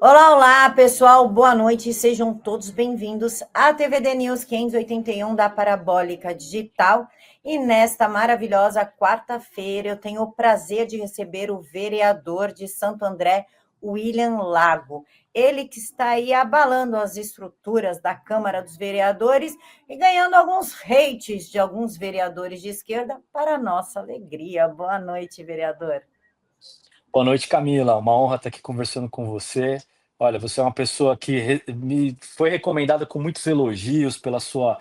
Olá, olá, pessoal, boa noite, sejam todos bem-vindos à TVD News 581 da Parabólica Digital. E nesta maravilhosa quarta-feira eu tenho o prazer de receber o vereador de Santo André, William Lago. Ele que está aí abalando as estruturas da Câmara dos Vereadores e ganhando alguns hates de alguns vereadores de esquerda para nossa alegria. Boa noite, vereador. Boa noite, Camila. Uma honra estar aqui conversando com você. Olha, você é uma pessoa que me foi recomendada com muitos elogios pela sua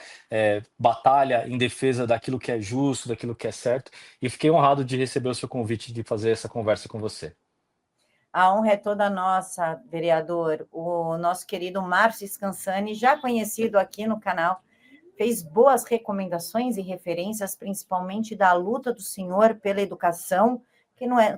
batalha em defesa daquilo que é justo, daquilo que é certo, e fiquei honrado de receber o seu convite de fazer essa conversa com você. A honra é toda nossa, vereador. O nosso querido Márcio Scansani, já conhecido aqui no canal, fez boas recomendações e referências, principalmente da luta do senhor pela educação,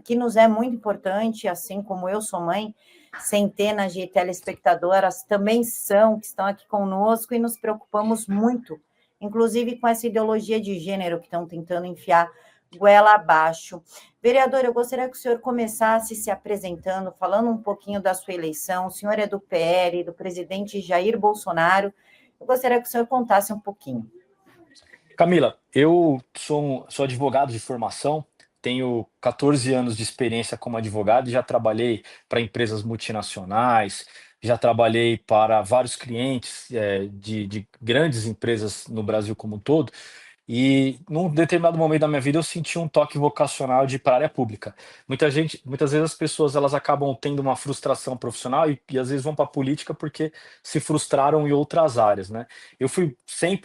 que nos é muito importante, assim como eu sou mãe, centenas de telespectadoras também são, que estão aqui conosco e nos preocupamos muito, inclusive com essa ideologia de gênero que estão tentando enfiar goela abaixo. Vereador, eu gostaria que o senhor começasse se apresentando, falando um pouquinho da sua eleição. O senhor é do PL, do presidente Jair Bolsonaro. Eu gostaria que o senhor contasse um pouquinho. Camila, eu sou advogado de formação, tenho 14 anos de experiência como advogado e já trabalhei para empresas multinacionais, já trabalhei para vários clientes de grandes empresas no Brasil como um todo. E num determinado momento da minha vida eu senti um toque vocacional de ir para a área pública. Muitas vezes as pessoas elas acabam tendo uma frustração profissional e às vezes vão para a política porque se frustraram em outras áreas, né?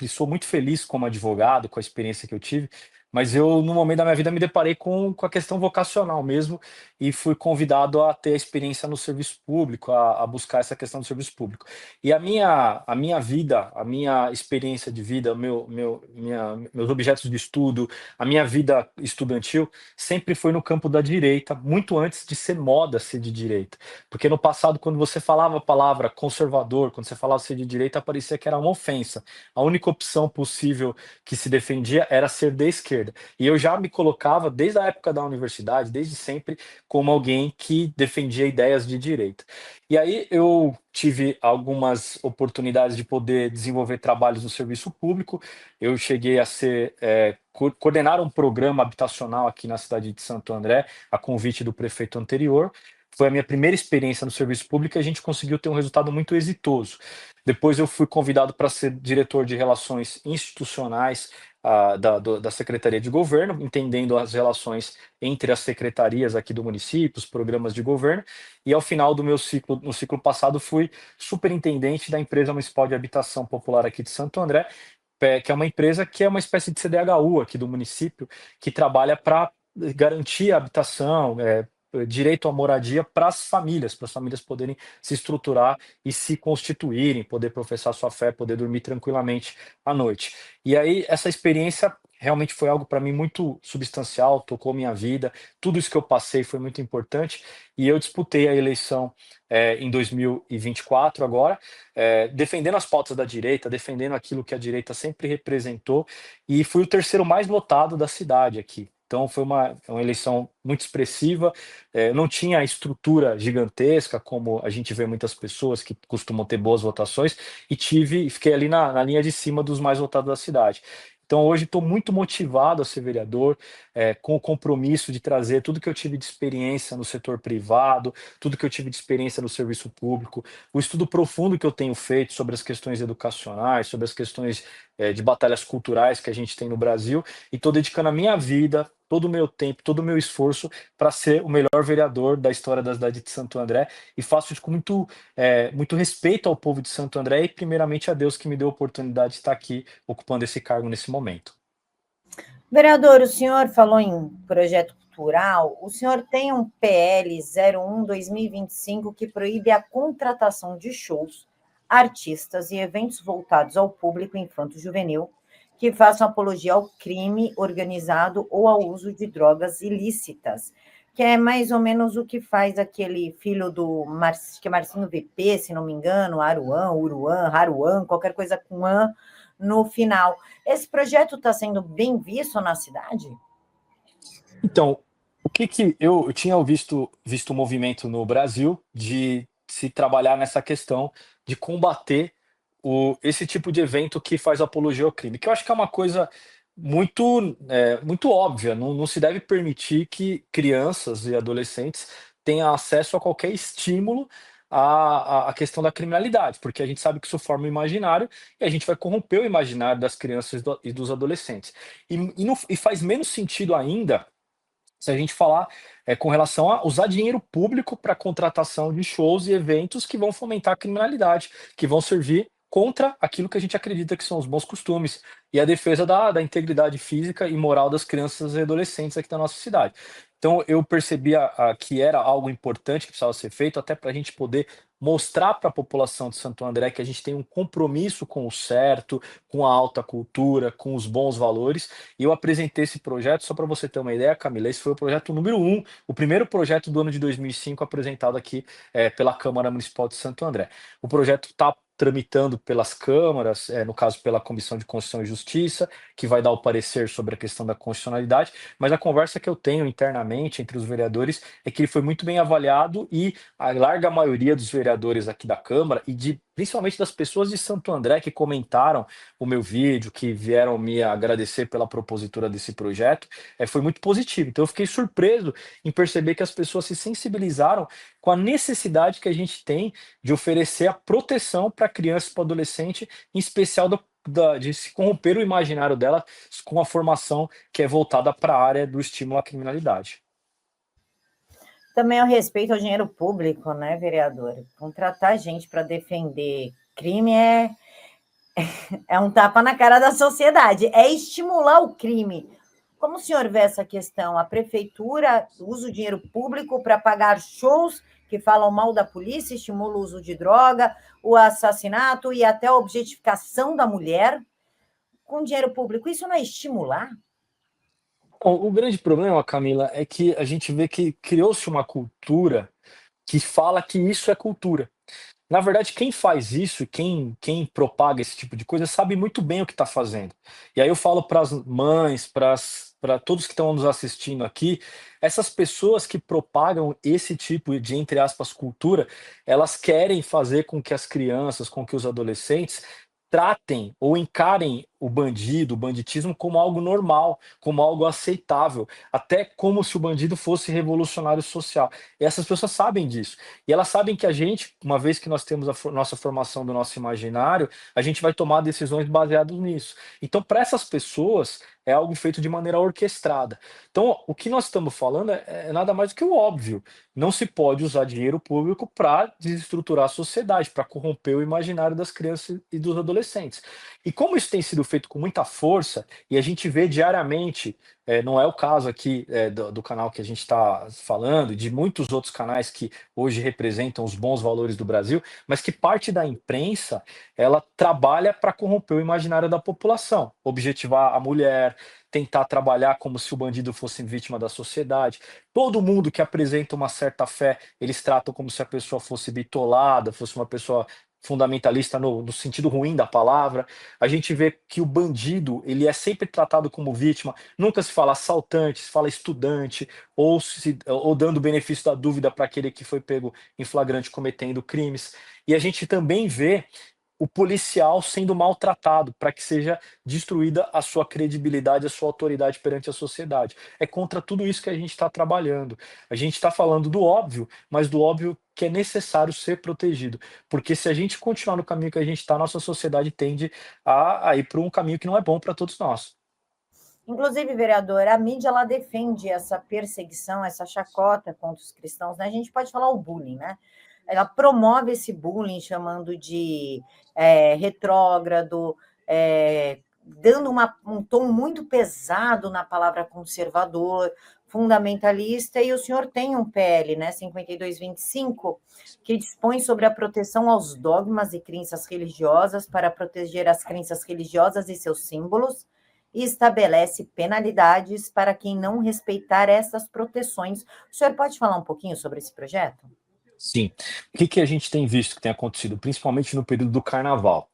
Sou muito feliz como advogado, com a experiência que eu tive, mas eu, no momento da minha vida, me deparei com a questão vocacional mesmo e fui convidado a ter a experiência no serviço público, a buscar essa questão do serviço público. E a minha vida, a minha experiência de vida, meus objetos de estudo, a minha vida estudantil sempre foi no campo da direita, muito antes de ser moda ser de direita. Porque no passado, quando você falava a palavra conservador, quando você falava ser de direita, parecia que era uma ofensa. A única opção possível que se defendia era ser de esquerda. E eu já me colocava, desde a época da universidade, desde sempre, como alguém que defendia ideias de direita. E aí eu tive algumas oportunidades de poder desenvolver trabalhos no serviço público. Eu cheguei a coordenar um programa habitacional aqui na cidade de Santo André, a convite do prefeito anterior. Foi a minha primeira experiência no serviço público e a gente conseguiu ter um resultado muito exitoso. Depois eu fui convidado para ser diretor de relações institucionais da Secretaria de Governo, entendendo as relações entre as secretarias aqui do município, os programas de governo, e ao final do meu ciclo, no ciclo passado, fui superintendente da empresa municipal de habitação popular aqui de Santo André, que é uma empresa que é uma espécie de CDHU aqui do município, que trabalha para garantir a habitação, direito à moradia para as famílias poderem se estruturar e se constituírem, poder professar sua fé, poder dormir tranquilamente à noite. E aí, essa experiência realmente foi algo para mim muito substancial, tocou minha vida, tudo isso que eu passei foi muito importante, e eu disputei a eleição em 2024 agora, defendendo as pautas da direita, defendendo aquilo que a direita sempre representou, e fui o terceiro mais votado da cidade aqui. Então foi uma eleição muito expressiva, não tinha estrutura gigantesca, como a gente vê muitas pessoas que costumam ter boas votações, fiquei ali na linha de cima dos mais votados da cidade. Então hoje estou muito motivado a ser vereador, com o compromisso de trazer tudo que eu tive de experiência no setor privado, tudo que eu tive de experiência no serviço público, o estudo profundo que eu tenho feito sobre as questões educacionais, sobre as questões, de batalhas culturais que a gente tem no Brasil, e estou dedicando a minha vida, todo o meu tempo, todo o meu esforço para ser o melhor vereador da história da cidade de Santo André, e faço isso com muito respeito ao povo de Santo André e, primeiramente, a Deus que me deu a oportunidade de estar aqui ocupando esse cargo nesse momento. Vereador, o senhor falou em projeto cultural, o senhor tem um PL 01/2025 que proíbe a contratação de shows, artistas e eventos voltados ao público infanto-juvenil que façam apologia ao crime organizado ou ao uso de drogas ilícitas, que é mais ou menos o que faz aquele filho do que é Marcinho VP, se não me engano, Aruan, Uruan, Haruan, qualquer coisa com an no final. Esse projeto está sendo bem visto na cidade? Então, o que eu tinha visto um movimento no Brasil de se trabalhar nessa questão de combater esse tipo de evento que faz apologia ao crime, que eu acho que é uma coisa muito óbvia. Não se deve permitir que crianças e adolescentes tenham acesso a qualquer estímulo à questão da criminalidade, porque a gente sabe que isso forma o imaginário e a gente vai corromper o imaginário das crianças e dos adolescentes. E faz menos sentido ainda se a gente falar com relação a usar dinheiro público para contratação de shows e eventos que vão fomentar a criminalidade, que vão servir contra aquilo que a gente acredita que são os bons costumes e a defesa da integridade física e moral das crianças e adolescentes aqui da nossa cidade. Então eu percebi que era algo importante que precisava ser feito, até para a gente poder mostrar para a população de Santo André que a gente tem um compromisso com o certo, com a alta cultura, com os bons valores, e eu apresentei esse projeto, só para você ter uma ideia, Camila, esse foi o projeto número um, o primeiro projeto do ano de 2005 apresentado aqui pela Câmara Municipal de Santo André. O projeto está tramitando pelas câmaras, no caso pela Comissão de Constituição e Justiça, que vai dar o parecer sobre a questão da constitucionalidade, mas a conversa que eu tenho internamente entre os vereadores é que ele foi muito bem avaliado e a larga maioria dos vereadores aqui da Câmara principalmente das pessoas de Santo André que comentaram o meu vídeo, que vieram me agradecer pela propositura desse projeto, foi muito positivo. Então eu fiquei surpreso em perceber que as pessoas se sensibilizaram com a necessidade que a gente tem de oferecer a proteção para criança e para adolescente, em especial de se corromper o imaginário dela com a formação que é voltada para a área do estímulo à criminalidade. Também o respeito ao dinheiro público, né, vereador? Contratar gente para defender crime é um tapa na cara da sociedade, é estimular o crime. Como o senhor vê essa questão? A prefeitura usa o dinheiro público para pagar shows que falam mal da polícia, estimula o uso de droga, o assassinato e até a objetificação da mulher com dinheiro público. Isso não é estimular? Bom, o grande problema, Camila, é que a gente vê que criou-se uma cultura que fala que isso é cultura. Na verdade, quem faz isso, quem propaga esse tipo de coisa, sabe muito bem o que está fazendo. E aí eu falo para as mães, para todos que estão nos assistindo aqui, essas pessoas que propagam esse tipo de, entre aspas, cultura, elas querem fazer com que as crianças, com que os adolescentes tratem ou encarem o bandido, o banditismo como algo normal, como algo aceitável, até como se o bandido fosse revolucionário social. E essas pessoas sabem disso. E elas sabem que a gente, uma vez que nós temos nossa formação do nosso imaginário, a gente vai tomar decisões baseadas nisso. Então, para essas pessoas, é algo feito de maneira orquestrada. Então, o que nós estamos falando é nada mais do que o óbvio. Não se pode usar dinheiro público para desestruturar a sociedade, para corromper o imaginário das crianças e dos adolescentes. E como isso tem sido feito com muita força, e a gente vê diariamente, não é o caso aqui do canal que a gente está falando, de muitos outros canais que hoje representam os bons valores do Brasil, mas que parte da imprensa ela trabalha para corromper o imaginário da população, objetivar a mulher, tentar trabalhar como se o bandido fosse vítima da sociedade. Todo mundo que apresenta uma certa fé, eles tratam como se a pessoa fosse bitolada, fosse uma pessoa fundamentalista no sentido ruim da palavra. A gente vê que o bandido, ele é sempre tratado como vítima, nunca se fala assaltante, se fala estudante, ou dando o benefício da dúvida para aquele que foi pego em flagrante cometendo crimes. E a gente também vê o policial sendo maltratado para que seja destruída a sua credibilidade, a sua autoridade perante a sociedade. É contra tudo isso que a gente está trabalhando. A gente está falando do óbvio, mas do óbvio que é necessário ser protegido. Porque se a gente continuar no caminho que a gente está, nossa sociedade tende a ir para um caminho que não é bom para todos nós. Inclusive, vereador, a mídia ela defende essa perseguição, essa chacota contra os cristãos, né? A gente pode falar o bullying, né? Ela promove esse bullying, chamando de retrógrado, dando um tom muito pesado na palavra conservador, fundamentalista, e o senhor tem um PL, né, 5225, que dispõe sobre a proteção aos dogmas e crenças religiosas para proteger as crenças religiosas e seus símbolos, e estabelece penalidades para quem não respeitar essas proteções. O senhor pode falar um pouquinho sobre esse projeto? Sim. O que que a gente tem visto que tem acontecido, principalmente no período do carnaval?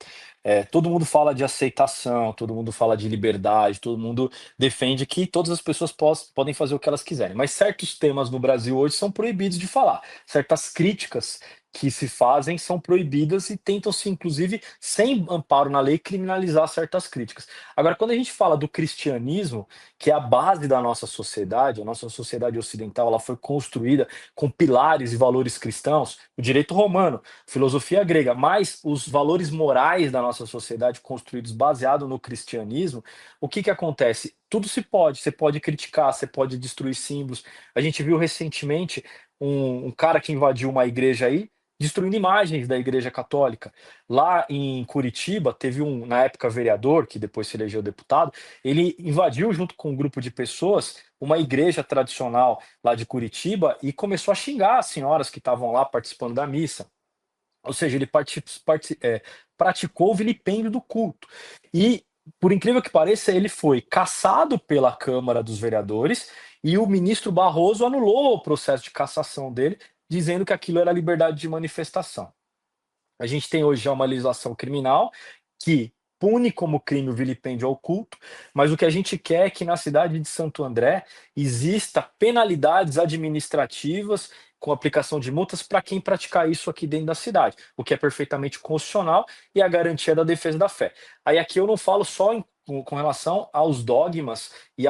Todo mundo fala de aceitação, todo mundo fala de liberdade, todo mundo defende que todas as pessoas podem fazer o que elas quiserem. Mas certos temas no Brasil hoje são proibidos de falar. Certas críticas que se fazem são proibidas e tentam-se, inclusive, sem amparo na lei, criminalizar certas críticas. Agora, quando a gente fala do cristianismo, que é a base da nossa sociedade, a nossa sociedade ocidental, ela foi construída com pilares e valores cristãos, o direito romano, filosofia grega, mas os valores morais da nossa sociedade construídos baseado no cristianismo, o que que acontece? Tudo se pode, você pode criticar, você pode destruir símbolos. A gente viu recentemente um cara que invadiu uma igreja aí, destruindo imagens da Igreja Católica. Lá em Curitiba, teve um, na época, vereador, que depois se elegeu deputado, ele invadiu, junto com um grupo de pessoas, uma igreja tradicional lá de Curitiba e começou a xingar as senhoras que estavam lá participando da missa. Ou seja, ele praticou o vilipêndio do culto. E, por incrível que pareça, ele foi cassado pela Câmara dos Vereadores e o ministro Barroso anulou o processo de cassação dele, dizendo que aquilo era liberdade de manifestação. A gente tem hoje já uma legislação criminal que pune como crime o vilipêndio ao culto, mas o que a gente quer é que na cidade de Santo André exista penalidades administrativas com aplicação de multas para quem praticar isso aqui dentro da cidade, o que é perfeitamente constitucional e a garantia da defesa da fé. Aí aqui eu não falo só com relação aos dogmas e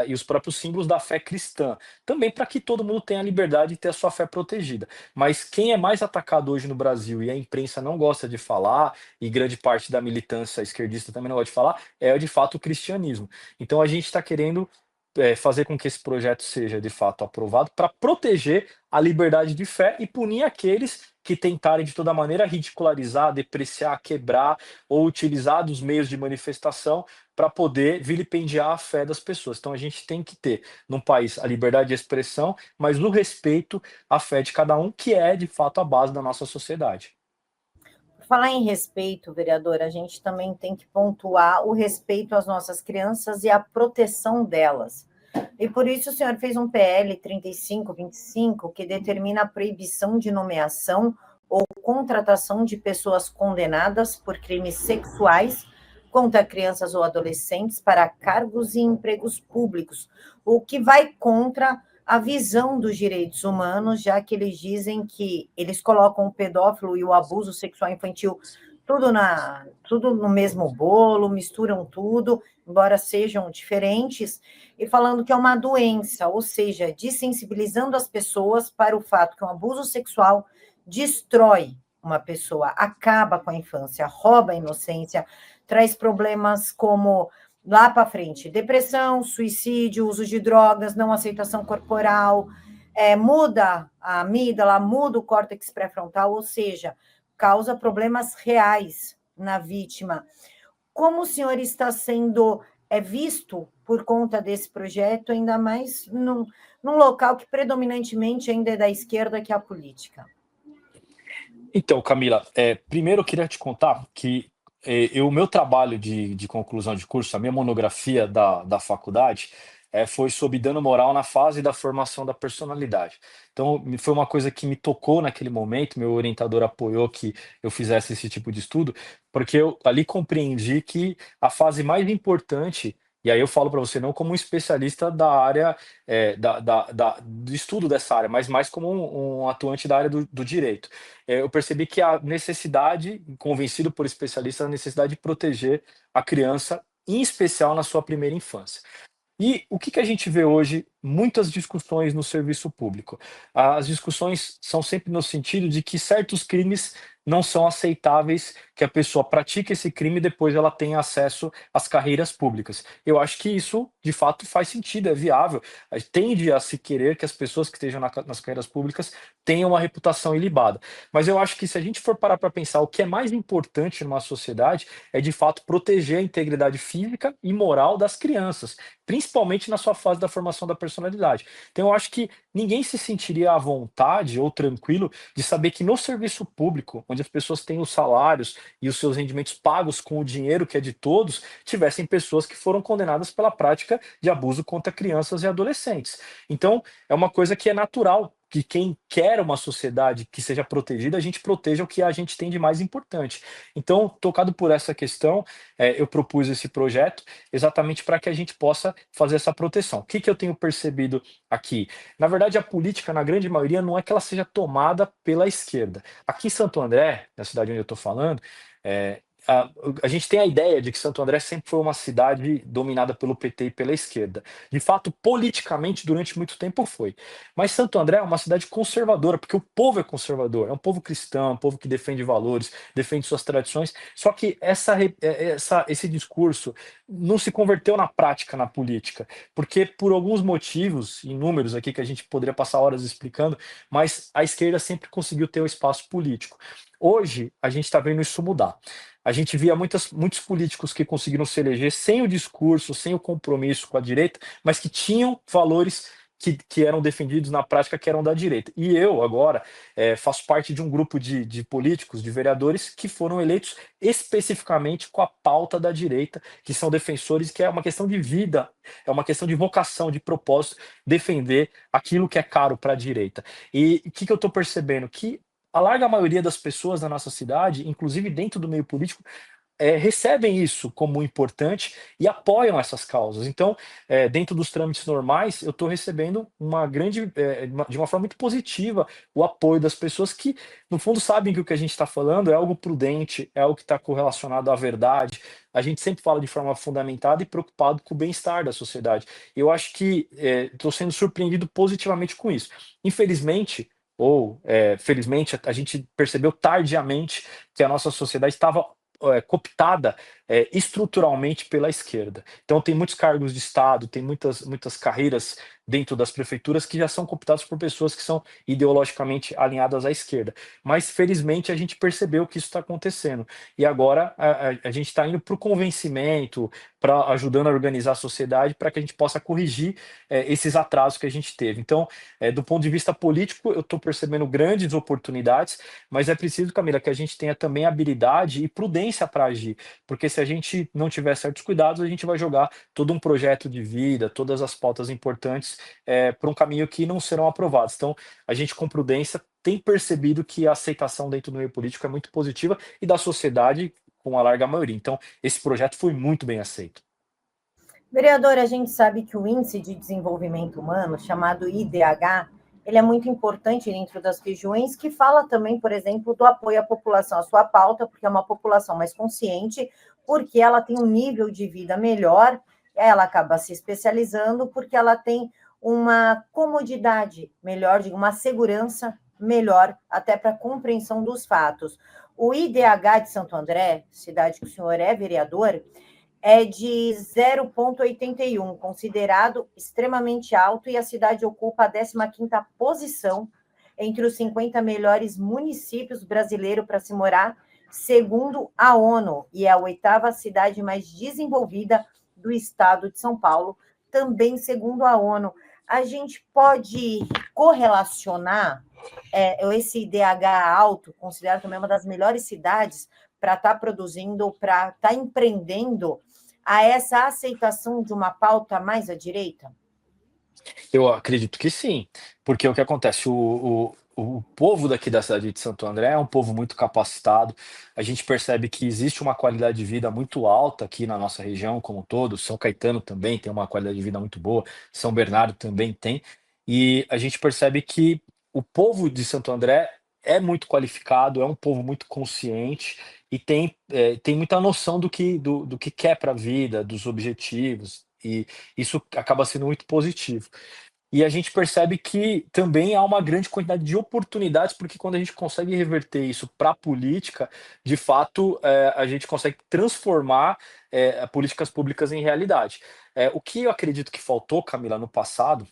e os próprios símbolos da fé cristã, também para que todo mundo tenha a liberdade de ter a sua fé protegida. Mas quem é mais atacado hoje no Brasil e a imprensa não gosta de falar, e grande parte da militância esquerdista também não gosta de falar, é de fato o cristianismo. Então a gente está querendo fazer com que esse projeto seja de fato aprovado para proteger a liberdade de fé e punir aqueles que tentarem de toda maneira ridicularizar, depreciar, quebrar ou utilizar dos meios de manifestação para poder vilipendiar a fé das pessoas. Então a gente tem que ter, num país, a liberdade de expressão, mas o respeito à fé de cada um, que é de fato a base da nossa sociedade. Falar em respeito, vereador, a gente também tem que pontuar o respeito às nossas crianças e a proteção delas. E por isso o senhor fez um PL 3525 que determina a proibição de nomeação ou contratação de pessoas condenadas por crimes sexuais contra crianças ou adolescentes para cargos e empregos públicos, o que vai contra a visão dos direitos humanos, já que eles dizem que eles colocam o pedófilo e o abuso sexual infantil tudo no mesmo bolo, misturam tudo, embora sejam diferentes, e falando que é uma doença, ou seja, desensibilizando as pessoas para o fato que um abuso sexual destrói uma pessoa, acaba com a infância, rouba a inocência, traz problemas como lá para frente, depressão, suicídio, uso de drogas, não aceitação corporal, muda a amígdala, muda o córtex pré-frontal, ou seja, causa problemas reais na vítima. Como o senhor está sendo visto por conta desse projeto, ainda mais num local que predominantemente ainda é da esquerda, que é a política? Então, Camila, primeiro eu queria te contar que o meu trabalho de conclusão de curso, a minha monografia da faculdade, foi sobre dano moral na fase da formação da personalidade. Então, foi uma coisa que me tocou naquele momento, meu orientador apoiou que eu fizesse esse tipo de estudo, porque eu ali compreendi que a fase mais importante, e aí eu falo para você não como um especialista da área, do estudo dessa área, mas mais como um atuante da área do direito. Eu percebi que a necessidade, convencido por especialistas, a necessidade de proteger a criança, em especial na sua primeira infância. E o que que a gente vê hoje? Muitas discussões no serviço público. As discussões são sempre no sentido de que certos crimes não são aceitáveis, que a pessoa pratique esse crime e depois ela tenha acesso às carreiras públicas. Eu acho que isso, de fato, faz sentido, é viável. Tende a se querer que as pessoas que estejam nas carreiras públicas tenham uma reputação ilibada. Mas eu acho que se a gente for parar para pensar o que é mais importante numa sociedade, é de fato proteger a integridade física e moral das crianças, principalmente na sua fase da formação da personalidade. Então, eu acho que ninguém se sentiria à vontade ou tranquilo de saber que no serviço público, onde as pessoas têm os salários e os seus rendimentos pagos com o dinheiro que é de todos, tivessem pessoas que foram condenadas pela prática de abuso contra crianças e adolescentes. Então, é uma coisa que é natural que quem quer uma sociedade que seja protegida, a gente proteja o que a gente tem de mais importante. Então, tocado por essa questão, eu propus esse projeto exatamente para que a gente possa fazer essa proteção. O que que eu tenho percebido aqui? Na verdade, a política, na grande maioria, não é que ela seja tomada pela esquerda. Aqui em Santo André, na cidade onde eu estou falando, eh, a a gente tem a ideia de que Santo André sempre foi uma cidade dominada pelo PT e pela esquerda. De fato, politicamente, durante muito tempo foi. Mas Santo André é uma cidade conservadora, porque o povo é conservador, é um povo cristão, um povo que defende valores, defende suas tradições. Só que esse discurso não se converteu na prática na política, porque por alguns motivos, inúmeros aqui que a gente poderia passar horas explicando, mas a esquerda sempre conseguiu ter o espaço político. Hoje, a gente está vendo isso mudar. A gente via muitos políticos que conseguiram se eleger sem o discurso, sem o compromisso com a direita, mas que tinham valores que eram defendidos na prática, que eram da direita. E eu, agora, faço parte de um grupo de políticos, de vereadores, que foram eleitos especificamente com a pauta da direita, que são defensores, que é uma questão de vida, é uma questão de vocação, de propósito, defender aquilo que é caro para a direita. E o que, que eu estou percebendo? Que a larga maioria das pessoas da nossa cidade, inclusive dentro do meio político, recebem isso como importante e apoiam essas causas. Então, dentro dos trâmites normais, eu estou recebendo de uma forma muito positiva, o apoio das pessoas que, no fundo, sabem que o que a gente está falando é algo prudente, é algo que está correlacionado à verdade. A gente sempre fala de forma fundamentada e preocupado com o bem-estar da sociedade. Eu acho que estou sendo surpreendido positivamente com isso. Infelizmente, ou felizmente, a gente percebeu tardiamente que a nossa sociedade estava cooptada estruturalmente pela esquerda. Então tem muitos cargos de Estado, tem muitas carreiras dentro das prefeituras que já são cooptadas por pessoas que são ideologicamente alinhadas à esquerda. Mas felizmente a gente percebeu que isso está acontecendo. E agora a gente está indo para o convencimento, para ajudando a organizar a sociedade, para que a gente possa corrigir esses atrasos que a gente teve. Então, do ponto de vista político, eu estou percebendo grandes oportunidades, mas é preciso, Camila, que a gente tenha também habilidade e prudência para agir, porque se a gente não tiver certos cuidados, a gente vai jogar todo um projeto de vida, todas as pautas importantes para um caminho que não serão aprovados. Então, a gente com prudência tem percebido que a aceitação dentro do meio político é muito positiva e da sociedade com a larga maioria. Então, esse projeto foi muito bem aceito. Vereador, a gente sabe que o Índice de Desenvolvimento Humano, chamado IDH, ele é muito importante dentro das regiões, que fala também, por exemplo, do apoio à população, à sua pauta, porque é uma população mais consciente, porque ela tem um nível de vida melhor, ela acaba se especializando, porque ela tem uma comodidade melhor, uma segurança melhor, até para a compreensão dos fatos. O IDH de Santo André, cidade que o senhor é vereador, é de 0,81, considerado extremamente alto, e a cidade ocupa a 15ª posição entre os 50 melhores municípios brasileiros para se morar, segundo a ONU, e é a 8ª cidade mais desenvolvida do estado de São Paulo, também segundo a ONU. A gente pode correlacionar esse IDH alto, considerado também uma das melhores cidades para estar produzindo, para estar empreendendo, a essa aceitação de uma pauta mais à direita? Eu acredito que sim, porque o que acontece, o povo daqui da cidade de Santo André é um povo muito capacitado, a gente percebe que existe uma qualidade de vida muito alta aqui na nossa região como um todo, São Caetano também tem uma qualidade de vida muito boa, São Bernardo também tem, e a gente percebe que o povo de Santo André é muito qualificado, é um povo muito consciente e tem muita noção do que quer para a vida, dos objetivos, e isso acaba sendo muito positivo. E a gente percebe que também há uma grande quantidade de oportunidades, porque quando a gente consegue reverter isso para a política, de fato, a gente consegue transformar, políticas públicas em realidade. O que eu acredito que faltou, Camila, no passado,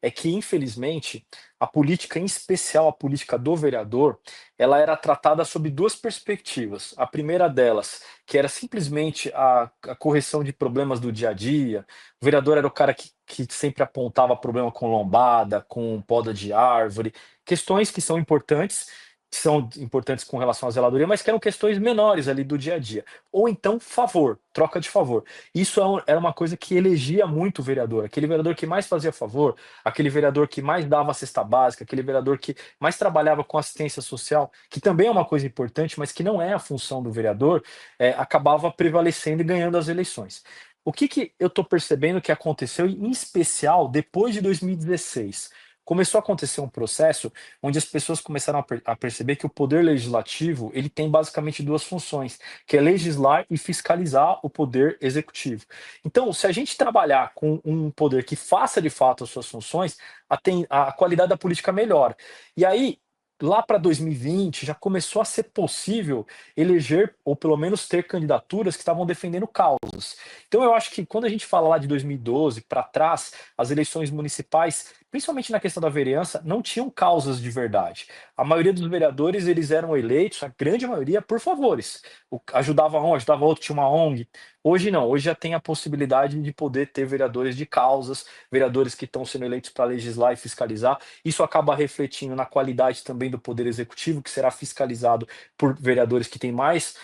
é que, infelizmente, a política, em especial a política do vereador, ela era tratada sob 2 perspectivas. A primeira delas, que era simplesmente a correção de problemas do dia a dia. O vereador era o cara que sempre apontava problema com lombada, com poda de árvore, questões que são importantes, que são importantes com relação à zeladoria, mas que eram questões menores ali do dia a dia. Ou então favor, troca de favor. Isso era uma coisa que elegia muito o vereador, aquele vereador que mais fazia favor, aquele vereador que mais dava a cesta básica, aquele vereador que mais trabalhava com assistência social, que também é uma coisa importante, mas que não é a função do vereador, acabava prevalecendo e ganhando as eleições. O que que eu estou percebendo que aconteceu, em especial depois de 2016? Começou a acontecer um processo onde as pessoas começaram a perceber que o poder legislativo ele tem basicamente duas funções, que é legislar e fiscalizar o poder executivo. Então, se a gente trabalhar com um poder que faça de fato as suas funções, a qualidade da política melhora. E aí, lá para 2020, já começou a ser possível eleger, ou pelo menos ter candidaturas que estavam defendendo causas. Então, eu acho que quando a gente fala lá de 2012 para trás, as eleições municipais, principalmente na questão da vereança, não tinham causas de verdade. A maioria dos vereadores, eles eram eleitos, a grande maioria, por favores. Ajudava um, ajudava outro, tinha uma ONG. Hoje não, hoje já tem a possibilidade de poder ter vereadores de causas, vereadores que estão sendo eleitos para legislar e fiscalizar. Isso acaba refletindo na qualidade também do poder executivo, que será fiscalizado por vereadores que têm mais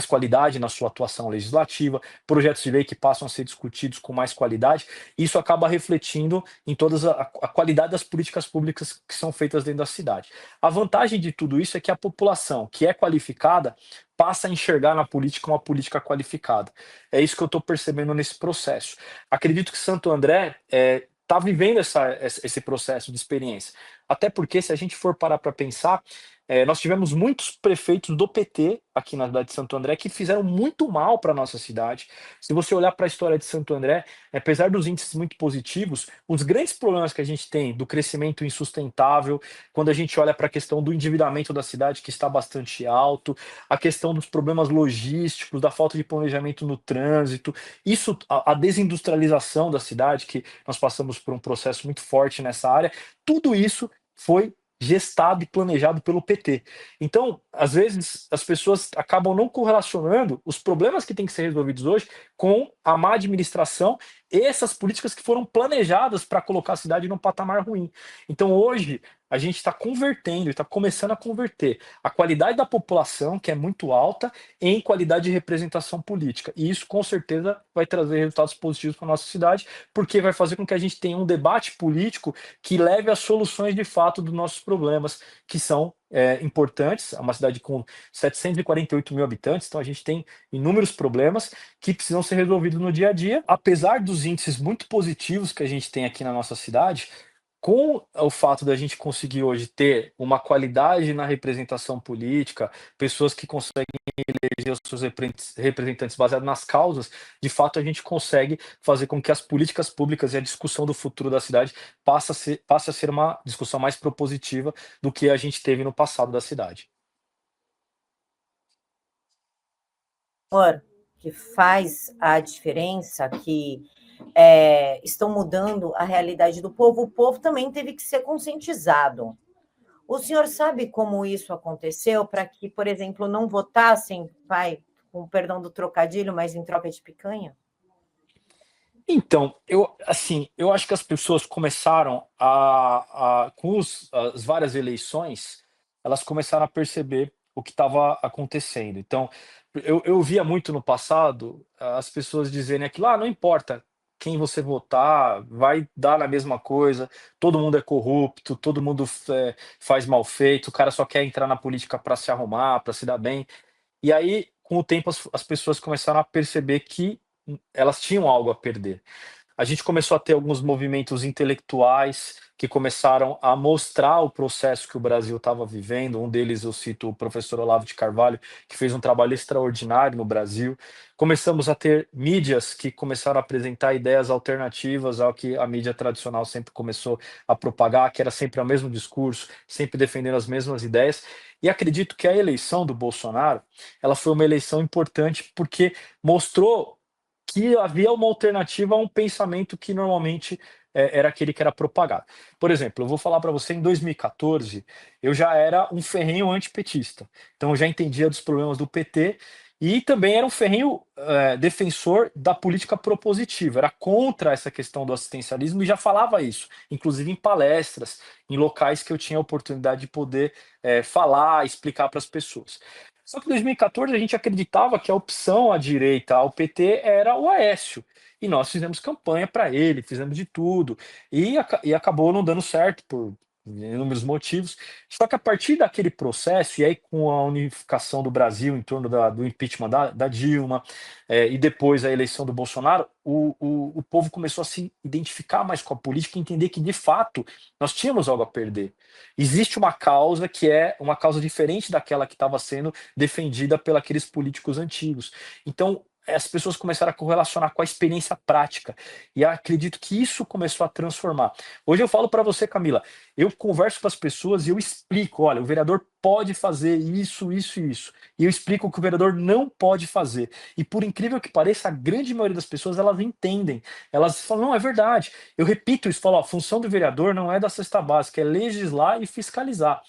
qualidade na sua atuação legislativa, projetos de lei que passam a ser discutidos com mais qualidade. Isso acaba refletindo em toda a qualidade das políticas públicas que são feitas dentro da cidade. A vantagem de tudo isso é que a população que é qualificada passa a enxergar na política uma política qualificada. É isso que eu estou percebendo nesse processo. Acredito que Santo André está vivendo esse processo de experiência. Até porque, se a gente for parar para pensar, nós tivemos muitos prefeitos do PT aqui na cidade de Santo André que fizeram muito mal para a nossa cidade. Se você olhar para a história de Santo André, apesar dos índices muito positivos, os grandes problemas que a gente tem do crescimento insustentável, quando a gente olha para a questão do endividamento da cidade, que está bastante alto, a questão dos problemas logísticos, da falta de planejamento no trânsito, isso, a desindustrialização da cidade, que nós passamos por um processo muito forte nessa área, tudo isso foi gestado e planejado pelo PT. Então, às vezes, as pessoas acabam não correlacionando os problemas que têm que ser resolvidos hoje com a má administração e essas políticas que foram planejadas para colocar a cidade num patamar ruim. Então, hoje, a gente está convertendo, está começando a converter a qualidade da população, que é muito alta, em qualidade de representação política. E isso, com certeza, vai trazer resultados positivos para a nossa cidade, porque vai fazer com que a gente tenha um debate político que leve às soluções de fato dos nossos problemas, que são importantes. É uma cidade com 748 mil habitantes, então a gente tem inúmeros problemas que precisam ser resolvidos no dia a dia. Apesar dos índices muito positivos que a gente tem aqui na nossa cidade, com o fato da gente conseguir hoje ter uma qualidade na representação política, pessoas que conseguem eleger os seus representantes baseados nas causas, de fato a gente consegue fazer com que as políticas públicas e a discussão do futuro da cidade passe a ser uma discussão mais propositiva do que a gente teve no passado da cidade. Que faz a diferença, que estão mudando a realidade do povo, o povo também teve que ser conscientizado. O senhor sabe como isso aconteceu para que, por exemplo, não votassem, com perdão do trocadilho, mas em troca de picanha? Então, eu acho que as pessoas começaram com as várias eleições, elas começaram a perceber o que estava acontecendo. Então, eu via muito no passado as pessoas dizerem aquilo, não importa quem você votar, vai dar na mesma coisa, todo mundo é corrupto, todo mundo faz mal feito, o cara só quer entrar na política para se arrumar, para se dar bem. E aí, com o tempo, as pessoas começaram a perceber que elas tinham algo a perder. A gente começou a ter alguns movimentos intelectuais que começaram a mostrar o processo que o Brasil estava vivendo. Um deles eu cito o professor Olavo de Carvalho, que fez um trabalho extraordinário no Brasil. Começamos a ter mídias que começaram a apresentar ideias alternativas ao que a mídia tradicional sempre começou a propagar, que era sempre o mesmo discurso, sempre defendendo as mesmas ideias. E acredito que a eleição do Bolsonaro, ela foi uma eleição importante porque mostrou que havia uma alternativa a um pensamento que normalmente era aquele que era propagado. Por exemplo, eu vou falar para você, em 2014, eu já era um ferrenho antipetista. Então eu já entendia dos problemas do PT E também era um ferrenho defensor da política propositiva, era contra essa questão do assistencialismo e já falava isso, inclusive em palestras, em locais que eu tinha a oportunidade de poder falar, explicar para as pessoas. Só que em 2014 a gente acreditava que a opção à direita, ao PT, era o Aécio. E nós fizemos campanha para ele, fizemos de tudo. E acabou não dando certo por inúmeros motivos. Só que a partir daquele processo, e aí com a unificação do Brasil em torno do impeachment da Dilma, e depois a eleição do Bolsonaro, o povo começou a se identificar mais com a política e entender que, de fato, nós tínhamos algo a perder. Existe uma causa que é uma causa diferente daquela que estava sendo defendida pelos políticos antigos. Então, as pessoas começaram a correlacionar com a experiência prática. E acredito que isso começou a transformar. Hoje eu falo para você, Camila, eu converso com as pessoas e eu explico, olha, o vereador pode fazer isso, isso e isso. E eu explico o que o vereador não pode fazer. E por incrível que pareça, a grande maioria das pessoas, elas entendem. Elas falam, não, é verdade. Eu repito isso, falo, ó, a função do vereador não é da cesta básica, é legislar e fiscalizar.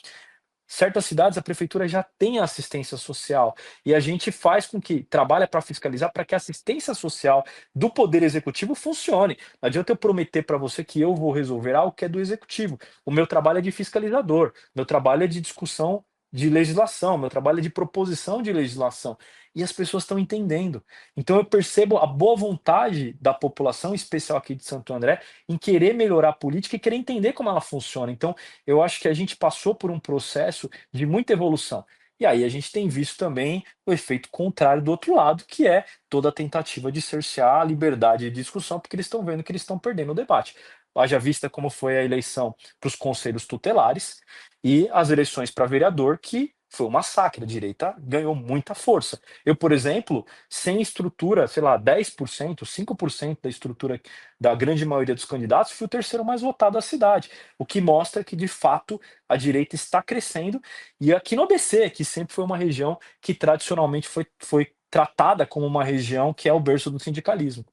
Certas cidades a prefeitura já tem assistência social e a gente faz com que trabalha para fiscalizar para que a assistência social do poder executivo funcione. Não adianta eu prometer para você que eu vou resolver algo que é do executivo. O meu trabalho é de fiscalizador, meu trabalho é de discussão de legislação, meu trabalho é de proposição de legislação. E as pessoas estão entendendo. Então eu percebo a boa vontade da população, em especial aqui de Santo André, em querer melhorar a política e querer entender como ela funciona. Então, eu acho que a gente passou por um processo de muita evolução. E aí a gente tem visto também o efeito contrário do outro lado, que é toda a tentativa de cercear a liberdade de discussão, porque eles estão vendo que eles estão perdendo o debate. Haja vista como foi a eleição para os conselhos tutelares e as eleições para vereador, que foi um massacre. A direita ganhou muita força. Eu, por exemplo, sem estrutura, sei lá, 10%, 5% da estrutura da grande maioria dos candidatos, fui o terceiro mais votado da cidade, o que mostra que, de fato, a direita está crescendo. E aqui no ABC, que sempre foi uma região que tradicionalmente foi tratada como uma região que é o berço do sindicalismo.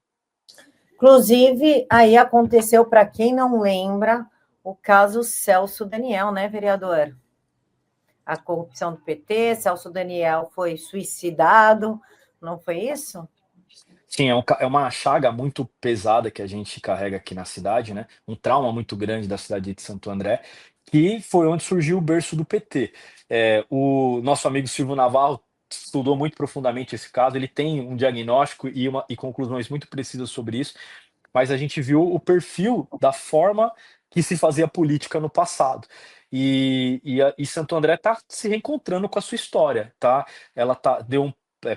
Inclusive, aí aconteceu, para quem não lembra, o caso Celso Daniel, né, vereador? A corrupção do PT, Celso Daniel foi suicidado, não foi isso? Sim, é uma chaga muito pesada que a gente carrega aqui na cidade, né? Um trauma muito grande da cidade de Santo André, que foi onde surgiu o berço do PT. O nosso amigo Silvio Navarro estudou muito profundamente esse caso, ele tem um diagnóstico e conclusões muito precisas sobre isso, mas a gente viu o perfil da forma que se fazia política no passado. E Santo André está se reencontrando com a sua história, tá? Ela